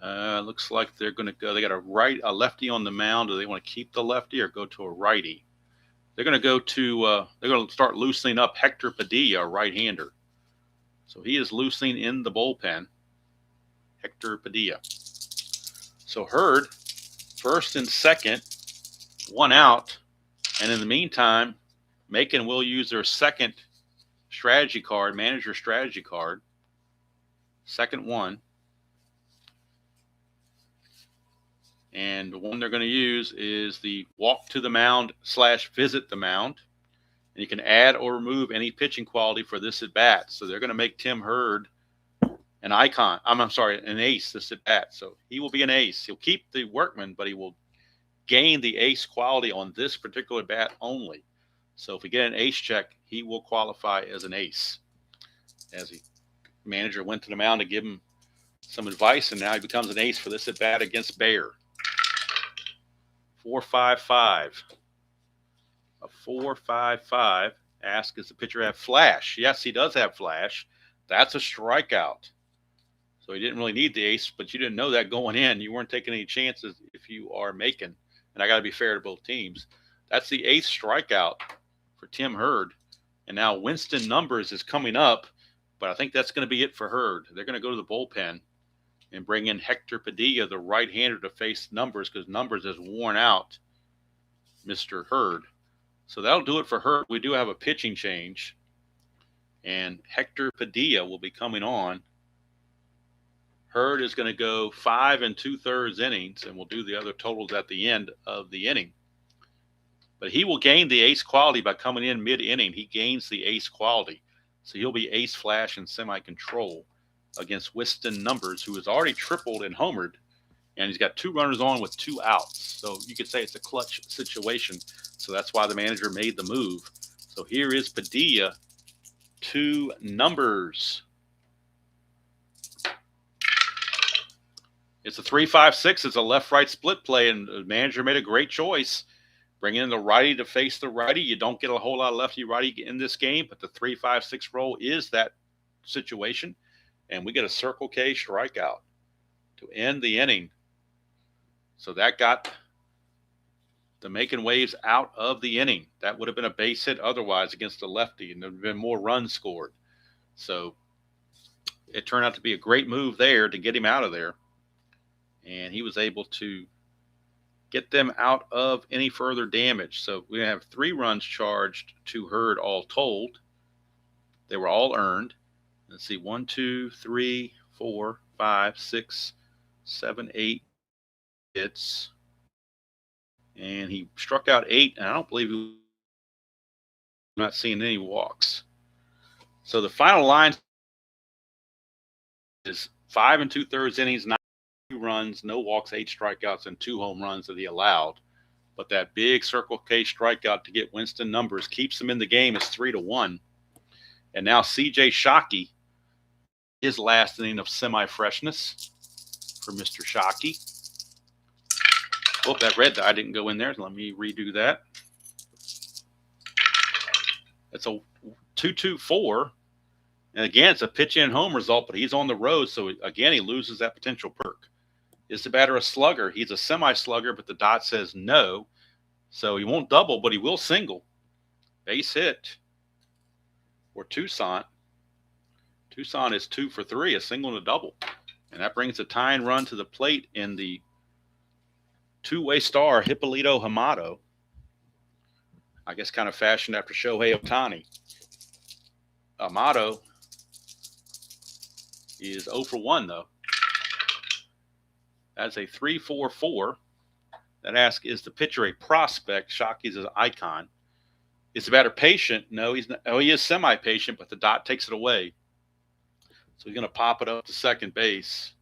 Looks like they're going to go. They got a lefty on the mound. Do they want to keep the lefty or go to a righty? They're going to go to. They're going to start loosening up Hector Padilla, a right-hander. So he is loosening in the bullpen. Hector Padilla. So Hurd, first and second, one out, and in the meantime, Macon will use their second strategy card, manager strategy card. Second one. And the one they're going to use is the walk to the mound / visit the mound. And you can add or remove any pitching quality for this at bat. So they're going to make Tim Hurd an icon. An ace this at bat. So he will be an ace. He'll keep the workman, but he will gain the ace quality on this particular bat only. So if we get an ace check, he will qualify as an ace. As the manager went to the mound to give him some advice, and now he becomes an ace for this at bat against Bayer. 4.55. A 4.55. Ask, does the pitcher have flash? Yes, he does have flash. That's a strikeout. So he didn't really need the ace, but you didn't know that going in. You weren't taking any chances if you are Macon. And I got to be fair to both teams. That's the 8th strikeout for Tim Hurd. And now Winston Numbers is coming up, but I think that's going to be it for Hurd. They're going to go to the bullpen and bring in Hector Padilla, the right-hander, to face Numbers because Numbers has worn out Mr. Hurd. So that'll do it for Hurd. We do have a pitching change, and Hector Padilla will be coming on. Hurd is going to go 5 2/3 innings, and we'll do the other totals at the end of the inning. But he will gain the ace quality by coming in mid-inning. He gains the ace quality. So he'll be ace, flash, and semi-control against Winston Numbers, who has already tripled and homered, and he's got 2 runners on with 2 outs. So you could say it's a clutch situation. So that's why the manager made the move. So here is Padilla to Numbers. It's a 3-5-6. It's a left-right split play, and the manager made a great choice. Bringing in the righty to face the righty. You don't get a whole lot of lefty-righty in this game, but the 3-5-6 roll is that situation. And we get a Circle K strikeout to end the inning. So that got the Macon Waves out of the inning. That would have been a base hit otherwise against the lefty, and there would have been more runs scored. So it turned out to be a great move there to get him out of there. And he was able to get them out of any further damage. So we have 3 runs charged to Hurd all told. They were all earned. Let's see, 1, 2, 3, 4, 5, 6, 7, 8 hits. And he struck out 8, and I don't believe I'm not seeing any walks. So the final line is 5 2/3 innings, runs, no walks, 8 strikeouts, and 2 home runs that he allowed. But that big Circle K strikeout to get Winston numbers keeps him in the game. It's 3-1. And now C.J. Shockey, his last inning of semi-freshness for Mr. Shockey. Oh, that red dye didn't go in there. Let me redo that. It's a 2-2-4. And again, it's a pitch-in home result, but he's on the road, so again, he loses that potential perk. Is the batter a slugger? He's a semi-slugger, but the dot says no. So he won't double, but he will single. Base hit for Tucson. Tucson is 2 for 3, a single and a double. And that brings a tying run to the plate in the two-way star, Hippolito Hamato. I guess kind of fashioned after Shohei Ohtani. Hamato is 0 for 1, though. That's a 3-4-4. That asks, is the pitcher a prospect? Shockey's an icon. Is the batter patient? No, he's not. Oh, he is semi-patient, but the dot takes it away. So he's going to pop it up to second base.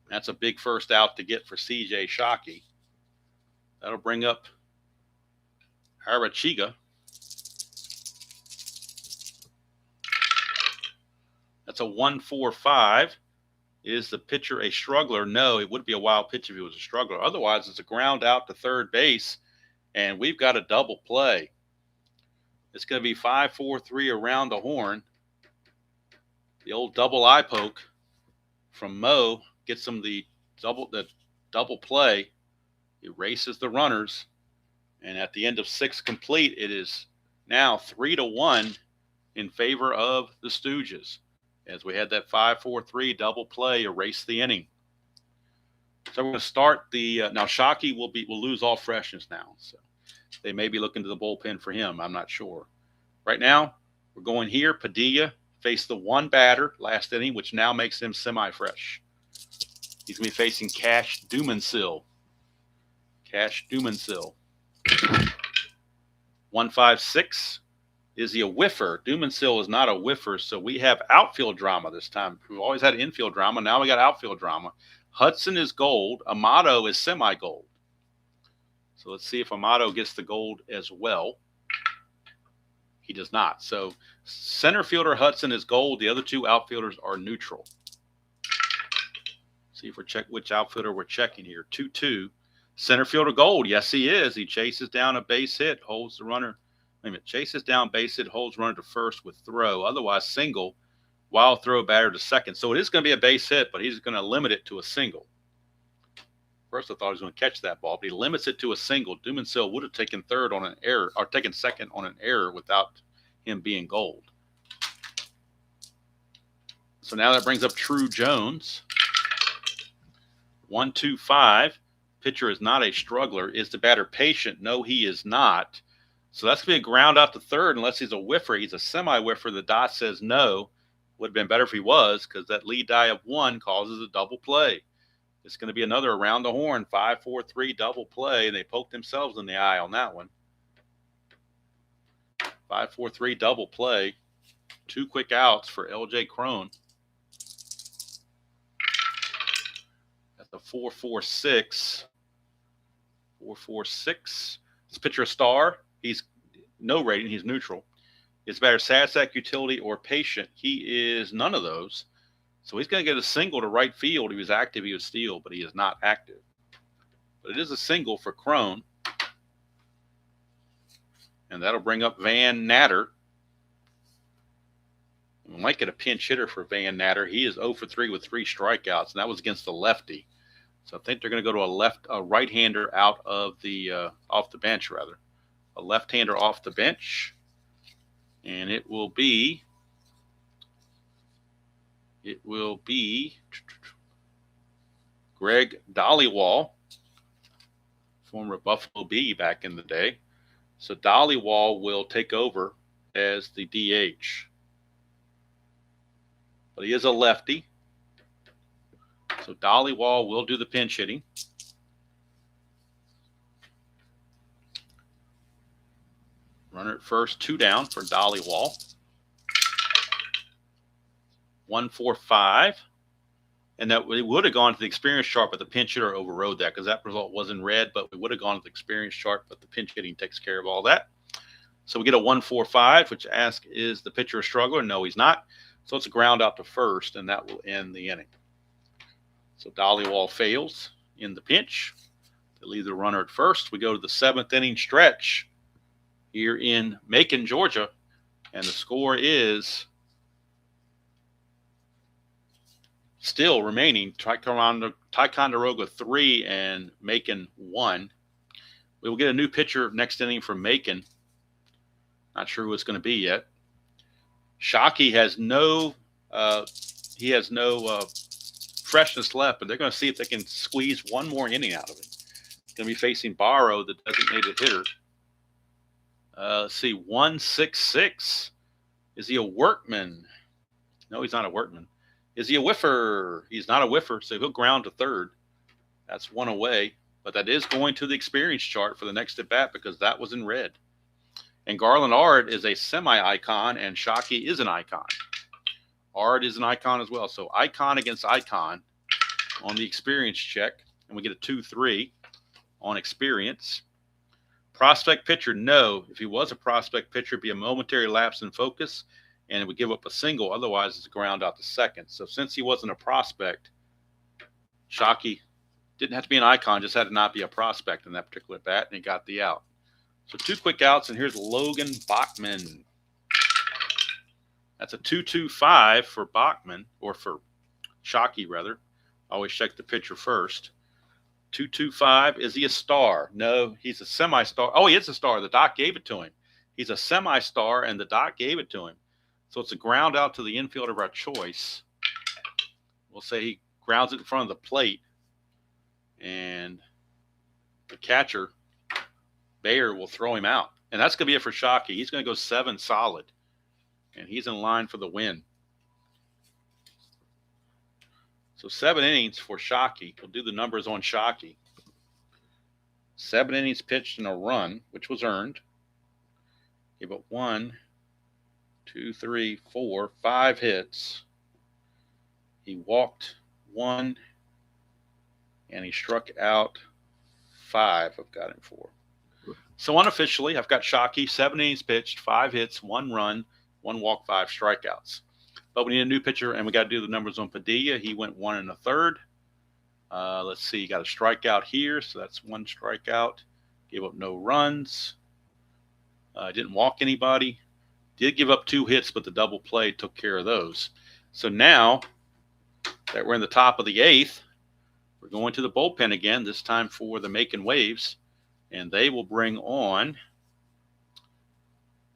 That's a big first out to get for C.J. Shockey. That'll bring up Arachiga. That's a 1-4-5. Is the pitcher a struggler? No, it would be a wild pitch if he was a struggler. Otherwise, it's a ground out to third base, and we've got a double play. It's going to be 5-4-3 around the horn. The old double eye poke from Mo gets him the double play. Erases the runners, and at the end of 6 complete, it is now 3-1 in favor of the Stooges, as we had that 5-4-3 double play erase the inning. So we're going to start the now Shockey will lose all freshness now, so they may be looking to the bullpen for him. I'm not sure. Right now, we're going here. Padilla faced the one batter last inning, which now makes him semi-fresh. He's going to be facing Cash Dumansil. 1-5-6. Is he a whiffer? Dumansil is not a whiffer, so we have outfield drama this time. We've always had infield drama. Now we got outfield drama. Hudson is gold. Amato is semi-gold. So let's see if Amato gets the gold as well. He does not. So center fielder Hudson is gold. The other 2 outfielders are neutral. See if we're which outfielder we're checking here. 2-2. Center fielder gold. Yes, he is. He chases down a base hit, holds the runner. Wait a minute. Chases down base hit, holds runner to first with throw. Otherwise, single. Wild throw batter to second. So it is going to be a base hit, but he's going to limit it to a single. First, I thought he was going to catch that ball, but he limits it to a single. Dumansil would have taken third on an error, or taken second on an error without him being gold. So now that brings up True Jones. 1-2-5. Pitcher is not a struggler. Is the batter patient? No, he is not. So that's going to be a ground out to third unless he's a whiffer. He's a semi-whiffer. The dot says no. Would have been better if he was, because that lead die of 1 causes a double play. It's going to be another around the horn, 5-4-3 double play. They poked themselves in the eye on that one. 5-4-3 double play. 2 quick outs for L.J. Crone. That's a 4-4-6. 4-4-6. This pitcher a star. He's no rating. He's neutral. Is batter sad sack, utility, or patient? He is none of those. So he's going to get a single to right field. If he was active, he would steal, but he is not active. But it is a single for Crone. And that'll bring up Van Natter. We might get a pinch hitter for Van Natter. He is 0 for 3 with 3 strikeouts, and that was against the lefty. So I think they're going to go to a right-hander out of the off the bench, rather. A left-hander off the bench. And it will be Greg Dollywall, former Buffalo Bee back in the day. So Dollywall will take over as the DH. But he is a lefty. So Dollywall will do the pinch hitting. Runner at first, 2 down for Dollywall. 1-4-5. And that we would have gone to the experience chart, but the pinch hitter overrode that because that result was in red. But we would have gone to the experience chart, but the pinch hitting takes care of all that. So we get a 1-4-5, which asks, is the pitcher a struggler? No, he's not. So it's a ground out to first, and that will end the inning. So Dollywall fails in the pinch. They leave the runner at first. We go to the 7th inning stretch here in Macon, Georgia, and the score is still remaining Ticonderoa 3 and Macon 1. We will get a new pitcher next inning from Macon. Not sure who it's going to be yet. Shockey has no freshness left, but they're going to see if they can squeeze one more inning out of it. Going to be facing Barrow, the designated hitter. Let's see, 1-6-6. Is he a workman? No, he's not a workman. Is he a whiffer? He's not a whiffer, so he'll ground to third. That's one away, but that is going to the experience chart for the next at bat because that was in red. And Garland Ard is a semi-icon, and Shockey is an icon. Ard is an icon as well. So icon against icon on the experience check, and we get a 2-3 on experience. Prospect pitcher, no. If he was a prospect pitcher, it'd be a momentary lapse in focus, and it would give up a single. Otherwise, it's a ground out to second. So since he wasn't a prospect, Shockey didn't have to be an icon, just had to not be a prospect in that particular bat, and he got the out. So 2 quick outs, and here's Logan Bachman. That's a 2-2-5 for Bachman, or for Shockey, rather. Always check the pitcher first. 2-2-5. Is he a star? No, he's a semi-star. Oh, he is a star. The doc gave it to him. He's a semi-star, and the doc gave it to him. So it's a ground out to the infield of our choice. We'll say he grounds it in front of the plate, and the catcher, Bayer, will throw him out. And that's going to be it for Shockey. He's going to go 7 solid, and he's in line for the win. So 7 innings for Shockey. We'll do the numbers on Shockey. 7 innings pitched and a run, which was earned. Gave up 1, 2, 3, 4, 5 hits. He walked 1, and he struck out 5. I've got him for. So unofficially, I've got Shockey, 7 innings pitched, 5 hits, 1 run, 1 walk, 5 strikeouts. But we need a new pitcher, and we got to do the numbers on Padilla. He went 1 1/3. Let's see, he got a strikeout here, so that's 1 strikeout. Gave up no runs. Didn't walk anybody. Did give up 2 hits, but the double play took care of those. So now that we're in the top of the 8th, we're going to the bullpen again, this time for the Macon Waves, and they will bring on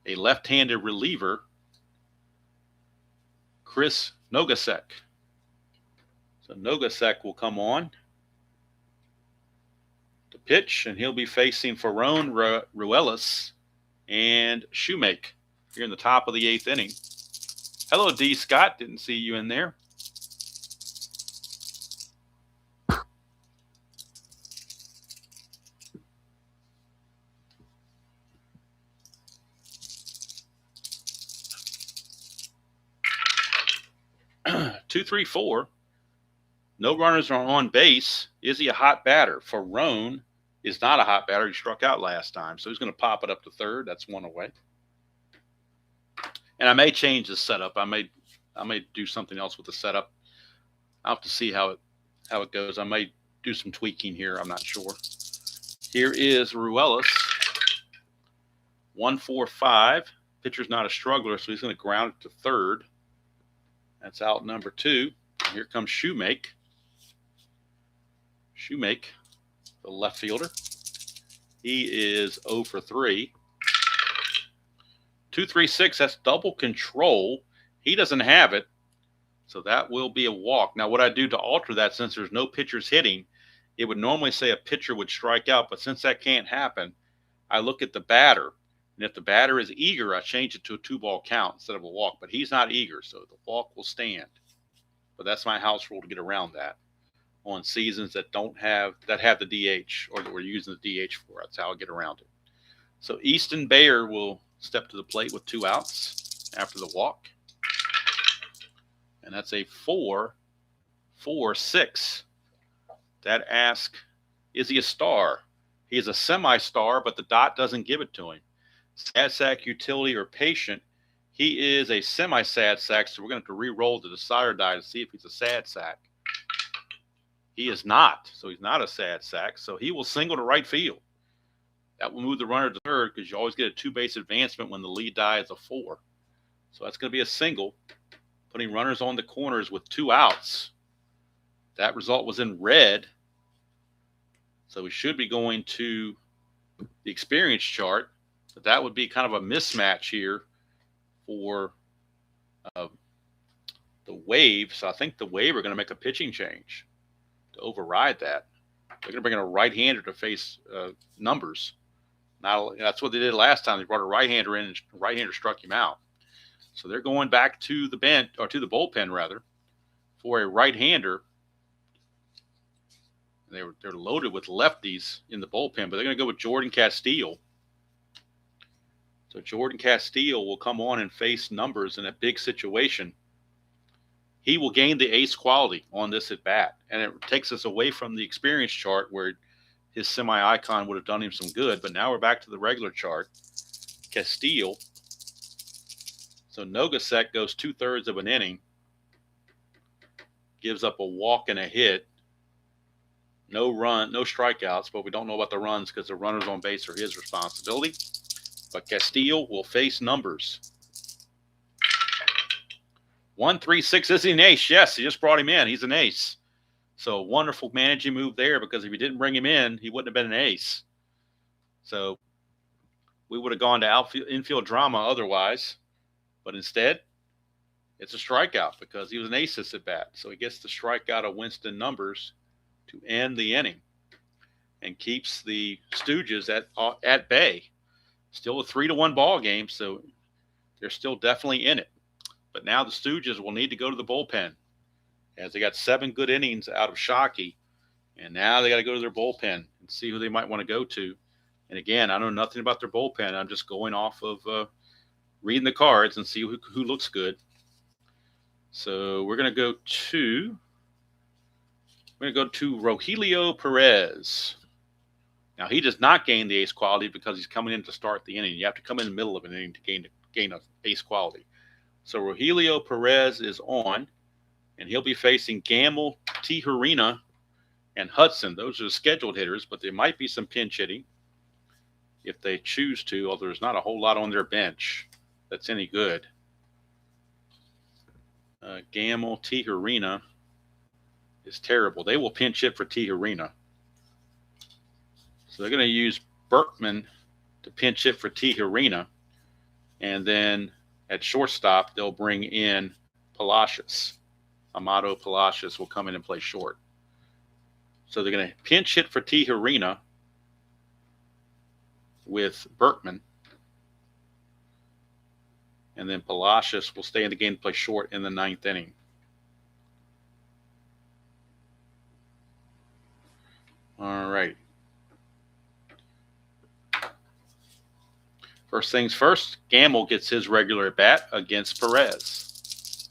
a left-handed reliever, Chris Nogasek. So Nogasek will come on to pitch, and he'll be facing Ferron Ruelas and Shoemake here in the top of the 8th inning. Hello, D. Scott. Didn't see you in there. Two, 3, 4. No runners are on base. Is he a hot batter? Ferron is not a hot batter. He struck out last time, so he's going to pop it up to third. That's 1 away. And I may change the setup. I may do something else with the setup. I'll have to see how it goes. I may do some tweaking here. I'm not sure. Here is Ruelas. 1-4-5. Pitcher's not a struggler, so he's going to ground it to third. That's out number 2. And here comes Shoemake. Shoemake, the left fielder. He is 0 for 3. 2-3-6, that's double control. He doesn't have it, so that will be a walk. Now, what I do to alter that, since there's no pitchers hitting, it would normally say a pitcher would strike out, but since that can't happen, I look at the batter. And if the batter is eager, I change it to a 2-ball count instead of a walk. But he's not eager, so the walk will stand. But that's my house rule to get around that on seasons that have the DH, or that we're using the DH for. That's how I get around it. So Easton Bayer will step to the plate with 2 outs after the walk. And that's a 4 4, 6. That asks, is he a star? He is a semi-star, but the dot doesn't give it to him. Sad sack, utility, or patient. He is a semi-sad sack, so we're going to have to re-roll the decider die to see if he's a sad sack. He is not, so he's not a sad sack, so he will single to right field. That will move the runner to third because you always get a two-base advancement when the lead die is a 4. So that's going to be a single, putting runners on the corners with 2 outs. That result was in red, so we should be going to the experience chart, but that would be kind of a mismatch here for the Wave. So I think the Wave are going to make a pitching change to override that. They're going to bring in a right-hander to face Numbers. Now that's what they did last time. They brought a right-hander in, and right-hander struck him out. So they're going back to the bench, or to the bullpen rather, for a right-hander. They're loaded with lefties in the bullpen, but they're going to go with Jordan Castile. So Jordan Castile will come on and face Numbers in a big situation. He will gain the ace quality on this at bat, and it takes us away from the experience chart where his semi-icon would have done him some good. But now we're back to the regular chart. Castile. So Nogasek goes 2/3 of an inning, gives up a walk and a hit. No run, no strikeouts, but we don't know about the runs because the runners on base are his responsibility. But Castile will face Numbers. 1-3-6. Is he an ace? Yes, he just brought him in. He's an ace. So wonderful managing move there, because if you didn't bring him in, he wouldn't have been an ace. So we would have gone to infield drama otherwise. But instead, it's a strikeout because he was an ace at bat. So he gets the strikeout of Winston Numbers to end the inning and keeps the Stooges at bay. Still a 3-1 ball game, so they're still definitely in it. But now the Stooges will need to go to the bullpen, as they got 7 good innings out of Shockey, and now they got to go to their bullpen and see who they might want to go to. And again, I know nothing about their bullpen. I'm just going off of reading the cards and see who looks good. So we're going to go to Rogelio Perez. Now, he does not gain the ace quality because he's coming in to start the inning. You have to come in the middle of an inning to gain an ace quality. So Rogelio Perez is on, and he'll be facing Gamble, Tijerina, and Hudson. Those are the scheduled hitters, but there might be some pinch hitting if they choose to, although there's not a whole lot on their bench that's any good. Gamble, Tijerina is terrible. They will pinch hit for Tijerina. So they're going to use Berkman to pinch hit for Tijerina. And then at shortstop, they'll bring in Palacios. Amado Palacios will come in and play short. So they're going to pinch hit for Tijerina with Berkman. And then Palacios will stay in the game to play short in the 9th inning. All right. First things first, Gamble gets his regular at bat against Perez.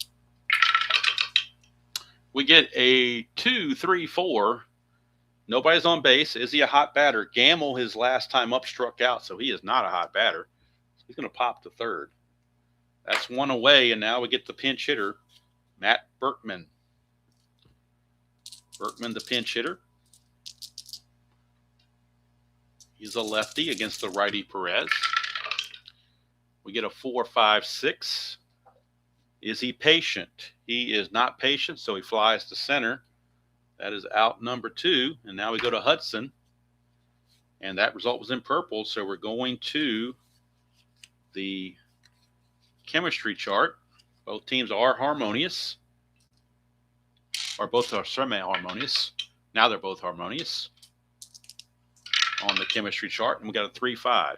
We get a 2-3-4. Nobody's on base. Is he a hot batter? Gamble, his last time up, struck out, so he is not a hot batter. He's going to pop to third. That's one away, and now we get the pinch hitter, Matt Berkman. Berkman, the pinch hitter. He's a lefty against the righty Perez. We get a 4-5-6. Is he patient? He is not patient, so he flies to center. That is out number 2. And now we go to Hudson. And that result was in purple, so we're going to the chemistry chart. Both teams are harmonious. Or both are semi-harmonious. Now they're both harmonious on the chemistry chart. And we got a 3-5.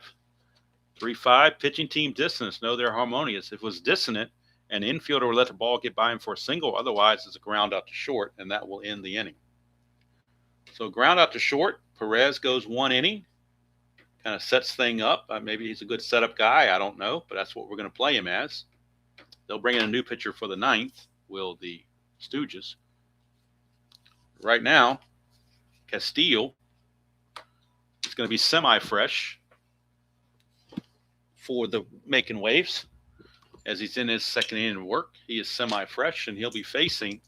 3-5, pitching team dissonance. No, they're harmonious. If it was dissonant, an infielder will let the ball get by him for a single. Otherwise, it's a ground out to short, and that will end the inning. So ground out to short, Perez goes 1 inning. Kind of sets thing up. Maybe he's a good setup guy. I don't know, but that's what we're going to play him as. They'll bring in a new pitcher for the 9th, will the Stooges. Right now, Castillo is going to be semi-fresh for the Macon Waves. As he's in his second inning of work, he is semi-fresh, and he'll be facing,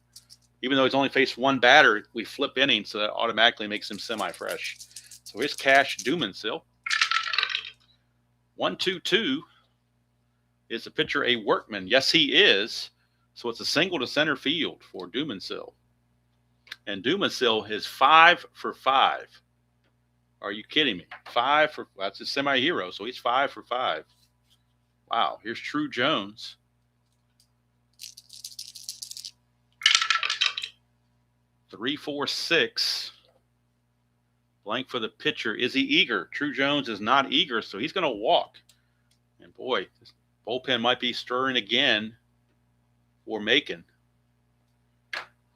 even though he's only faced one batter, we flip innings, so that automatically makes him semi-fresh. So here's Cash Dumansil. 1-2-2. Is the pitcher a workman? Yes, he is. So it's a single to center field for Dumansil. And Dumansil is 5 for 5. Are you kidding me? 5 for, that's a semi-hero, so he's 5 for 5. Wow, here's True Jones. Three, 4, 6. Blank for the pitcher. Is he eager? True Jones is not eager, so he's going to walk. And boy, this bullpen might be stirring again for Macon.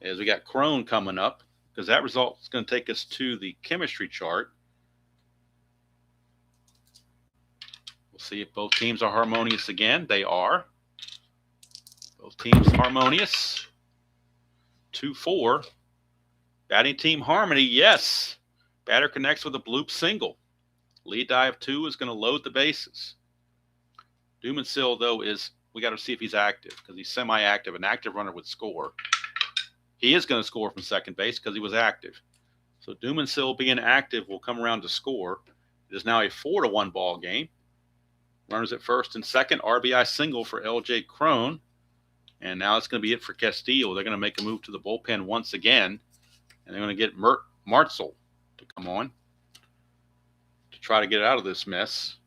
As we got Crone coming up, because that result is going to take us to the chemistry chart. We'll see if both teams are harmonious again. They are. Both teams harmonious. 2-4. Batting team harmony, yes. Batter connects with a bloop single. Lead die of 2 is going to load the bases. Dumansil, though, we got to see if he's active, because he's semi-active. An active runner would score. He is going to score from second base because he was active. So Dumansil being active will come around to score. It is now a 4-1 ball game. Runners at first and second. RBI single for L.J. Crone. And now it's going to be it for Castillo. They're going to make a move to the bullpen once again. And they're going to get Martzel to come on to try to get out of this mess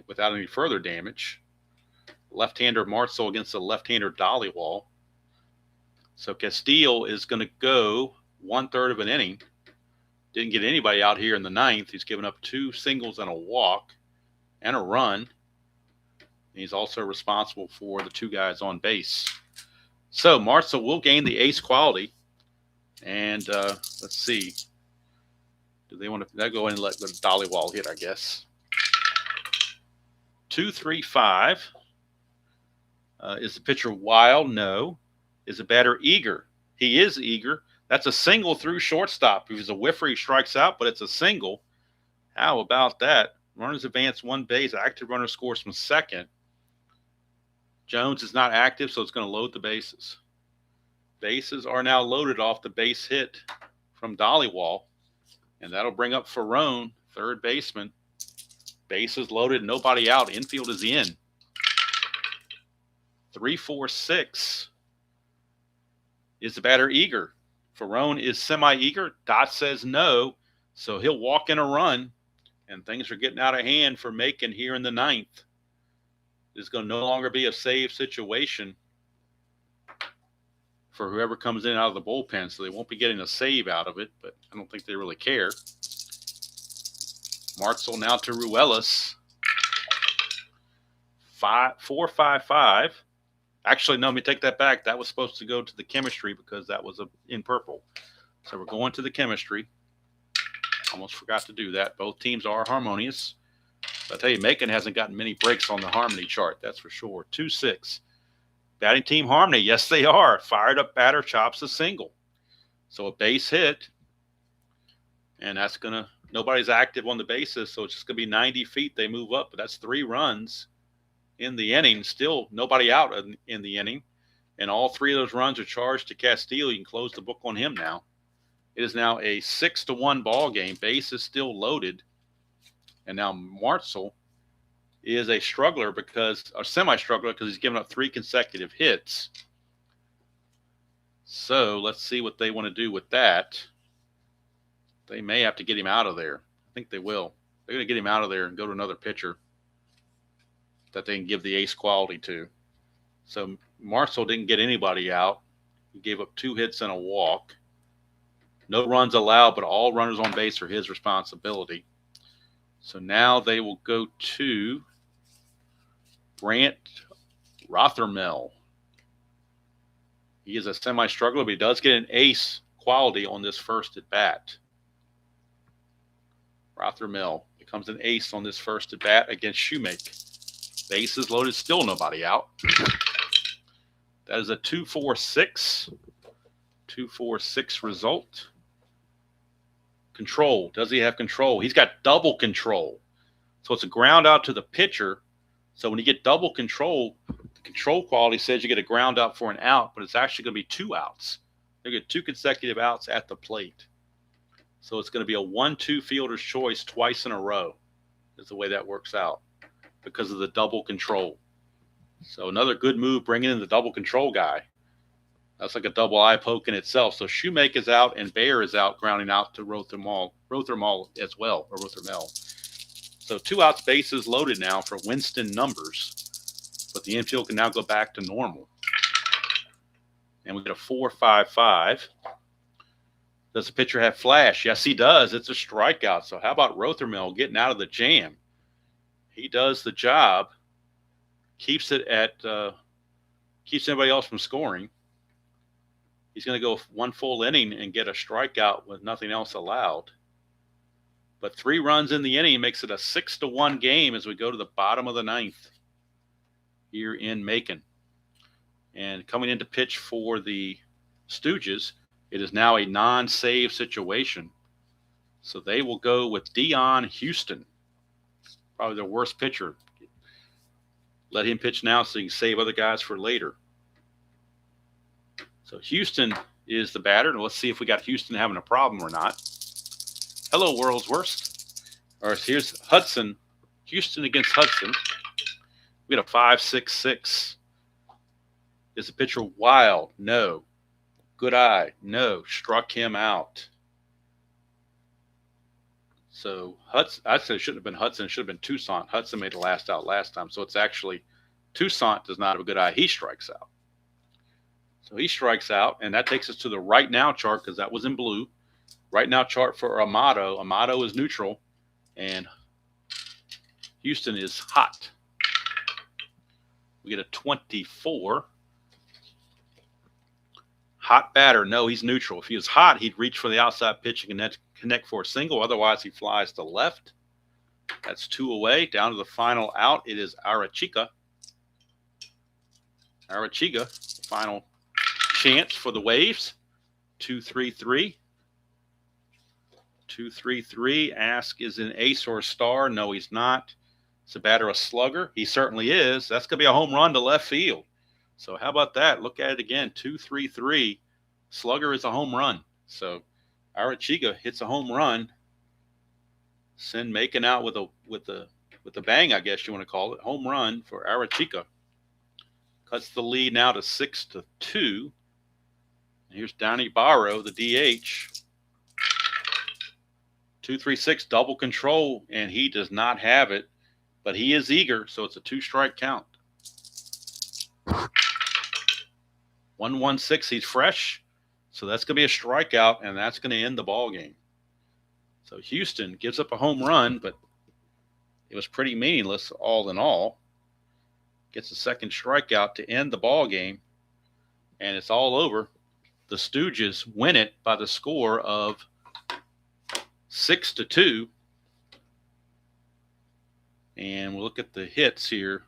without any further damage. Left-hander Martzel against the left-hander Dollywall. So Castillo is going to go 1/3 of an inning. Didn't get anybody out here in the ninth. He's given up 2 singles and a walk and a run. He's also responsible for the 2 guys on base. So Martzel will gain the ace quality. And let's see. Do they want to go in and let the Dollywall hit, I guess? 2-3-5. Is the pitcher wild? No. Is the batter eager? He is eager. That's a single through shortstop. If he's a whiffer, he strikes out, but it's a single. How about that? Runners advance 1 base. Active runner scores from second. Jones is not active, so it's going to load the bases. Bases are now loaded off the base hit from Dollywall, and that'll bring up Ferrone, third baseman. Bases loaded, nobody out. Infield is in. 3-4-6. Is the batter eager? Ferrone is semi-eager. Dot says no, so he'll walk in a run, and things are getting out of hand for Macon here in the ninth. It's going to no longer be a save situation for whoever comes in out of the bullpen, so they won't be getting a save out of it, but I don't think they really care. Martzel now to Ruelas. 4-5-5. Actually, no, let me take that back. That was supposed to go to the chemistry because that was in purple. So we're going to the chemistry. Almost forgot to do that. Both teams are harmonious. But I tell you, Macon hasn't gotten many breaks on the harmony chart, that's for sure. 2-6. Batting team harmony, yes, they are. Fired up batter chops a single. So a base hit. And that's going to, nobody's active on the bases, so it's just going to be 90 feet. They move up, but that's 3 runs in the inning. Still nobody out in the inning. And all 3 of those runs are charged to Castillo. You can close the book on him now. It is now a 6-1 ball game. Base is still loaded. And now Martzel is a struggler semi-struggler because he's given up 3 consecutive hits. So let's see what they want to do with that. They may have to get him out of there. I think they will. They're going to get him out of there and go to another pitcher that they can give the ace quality to. So Martzel didn't get anybody out. He gave up 2 hits and a walk. No runs allowed, but all runners on base are his responsibility. So now they will go to Brant Rothermel. He is a semi-struggler, but he does get an ace quality on this first at bat. Rothermel becomes an ace on this first at bat against Shoemake. Bases loaded, still nobody out. That is a 2-4-6. 2-4-6 result. Control. Does he have control? He's got double control. So it's a ground out to the pitcher. So when you get double control, the control quality says you get a ground out for an out, but it's actually going to be 2 outs. They get 2 consecutive outs at the plate. So it's going to be a 1-2 fielder's choice twice in a row is the way that works out because of the double control. So another good move bringing in the double control guy. That's like a double eye poke in itself. So Shoemaker's out and Bear is out, grounding out to Rothermel as well, or Rothermel. So 2 outs, bases loaded now for Winston numbers, but the infield can now go back to normal. And we get a 4-5-5. Does the pitcher have flash? Yes, he does. It's a strikeout. So how about Rothermel getting out of the jam? He does the job, keeps anybody else from scoring. He's going to go 1 full inning and get a strikeout with nothing else allowed. But 3 runs in the inning makes it a 6-1 game as we go to the bottom of the 9th here in Macon. And coming in to pitch for the Stooges, it is now a non-save situation. So they will go with Dion Houston, probably their worst pitcher. Let him pitch now so he can save other guys for later. So Houston is the batter. And let's see if we got Houston having a problem or not. Hello, world's worst. All right, here's Hudson. Houston against Hudson. We got a 5-6-6. Is the pitcher wild? No. Good eye? No. Struck him out. So Hudson, I'd say it shouldn't have been Hudson. It should have been Toussaint. Hudson made the last out last time. So it's actually Toussaint does not have a good eye. He strikes out. So he strikes out, and that takes us to the right now chart because that was in blue. Right now chart for Amato. Amato is neutral, and Houston is hot. We get a 24. Hot batter. No, he's neutral. If he was hot, he'd reach for the outside pitch and connect for a single. Otherwise, he flies to left. That's 2 away. Down to the final out. It is Arachiga. Arachiga, final chance for the Waves. 2-3-3. 2-3-3. Ask is an ace or a star. No, he's not. Is the batter a slugger? He certainly is. That's going to be a home run to left field. So how about that? Look at it again. 2-3-3. Slugger is a home run. So Arachiga hits a home run. Send Macon out with a bang, I guess you want to call it. Home run for Arachiga. Cuts the lead now to 6-2. And here's Downey Barrow, the DH. 2-3-6 double control, and he does not have it, but he is eager, so it's a 2-strike count. 1-1-6, he's fresh, so that's going to be a strikeout, and that's going to end the ball game. So Houston gives up a home run, but it was pretty meaningless all in all. Gets a second strikeout to end the ball game, and it's all over. The Stooges win it by the score of 6-2. And we'll look at the hits here.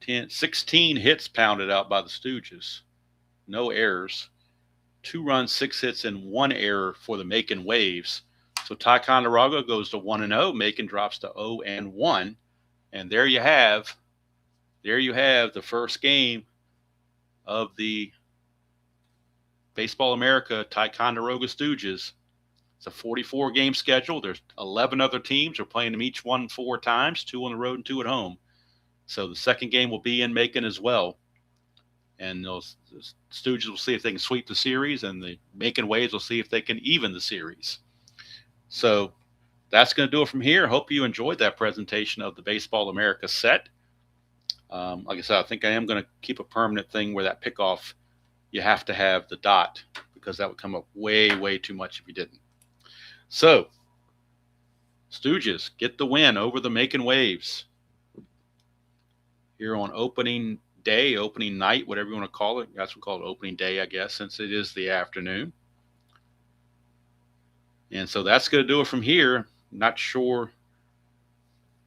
16 hits pounded out by the Stooges. No errors. 2 runs, 6 hits, and 1 error for the Macon Waves. So Ticonderoa goes to 1-0. Macon drops to 0-1. And there you have the first game of the Baseball America Ticonderoa Stooges. It's a 44-game schedule. There's 11 other teams. We're playing them each 4 times, 2 on the road and 2 at home. So the second game will be in Macon as well. And the Stooges will see if they can sweep the series, and the Macon Waves will see if they can even the series. So that's going to do it from here. Hope you enjoyed that presentation of the Baseball America set. Like I said, I think I am going to keep a permanent thing where that pickoff, you have to have the dot, because that would come up way, way too much if you didn't. So, Stooges get the win over the Macon Waves here on opening day, opening night, whatever you want to call it. That's what we call it, opening day, I guess, since it is the afternoon. And so that's going to do it from here. Not sure.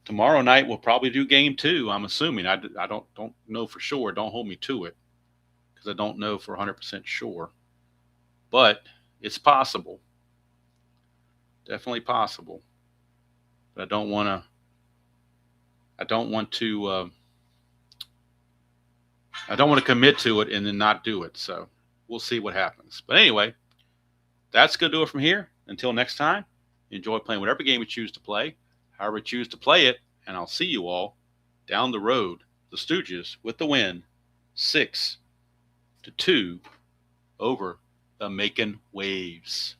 Tomorrow night we'll probably do game 2. I'm assuming. I don't know for sure. Don't hold me to it, because I don't know for 100% sure. But it's possible. Definitely possible. But I don't want to. I don't want to. I don't want to commit to it and then not do it. So we'll see what happens. But anyway, that's going to do it from here. Until next time, enjoy playing whatever game you choose to play, however you choose to play it, and I'll see you all down the road. The Stooges with the win, 6-2 over the Macon Waves.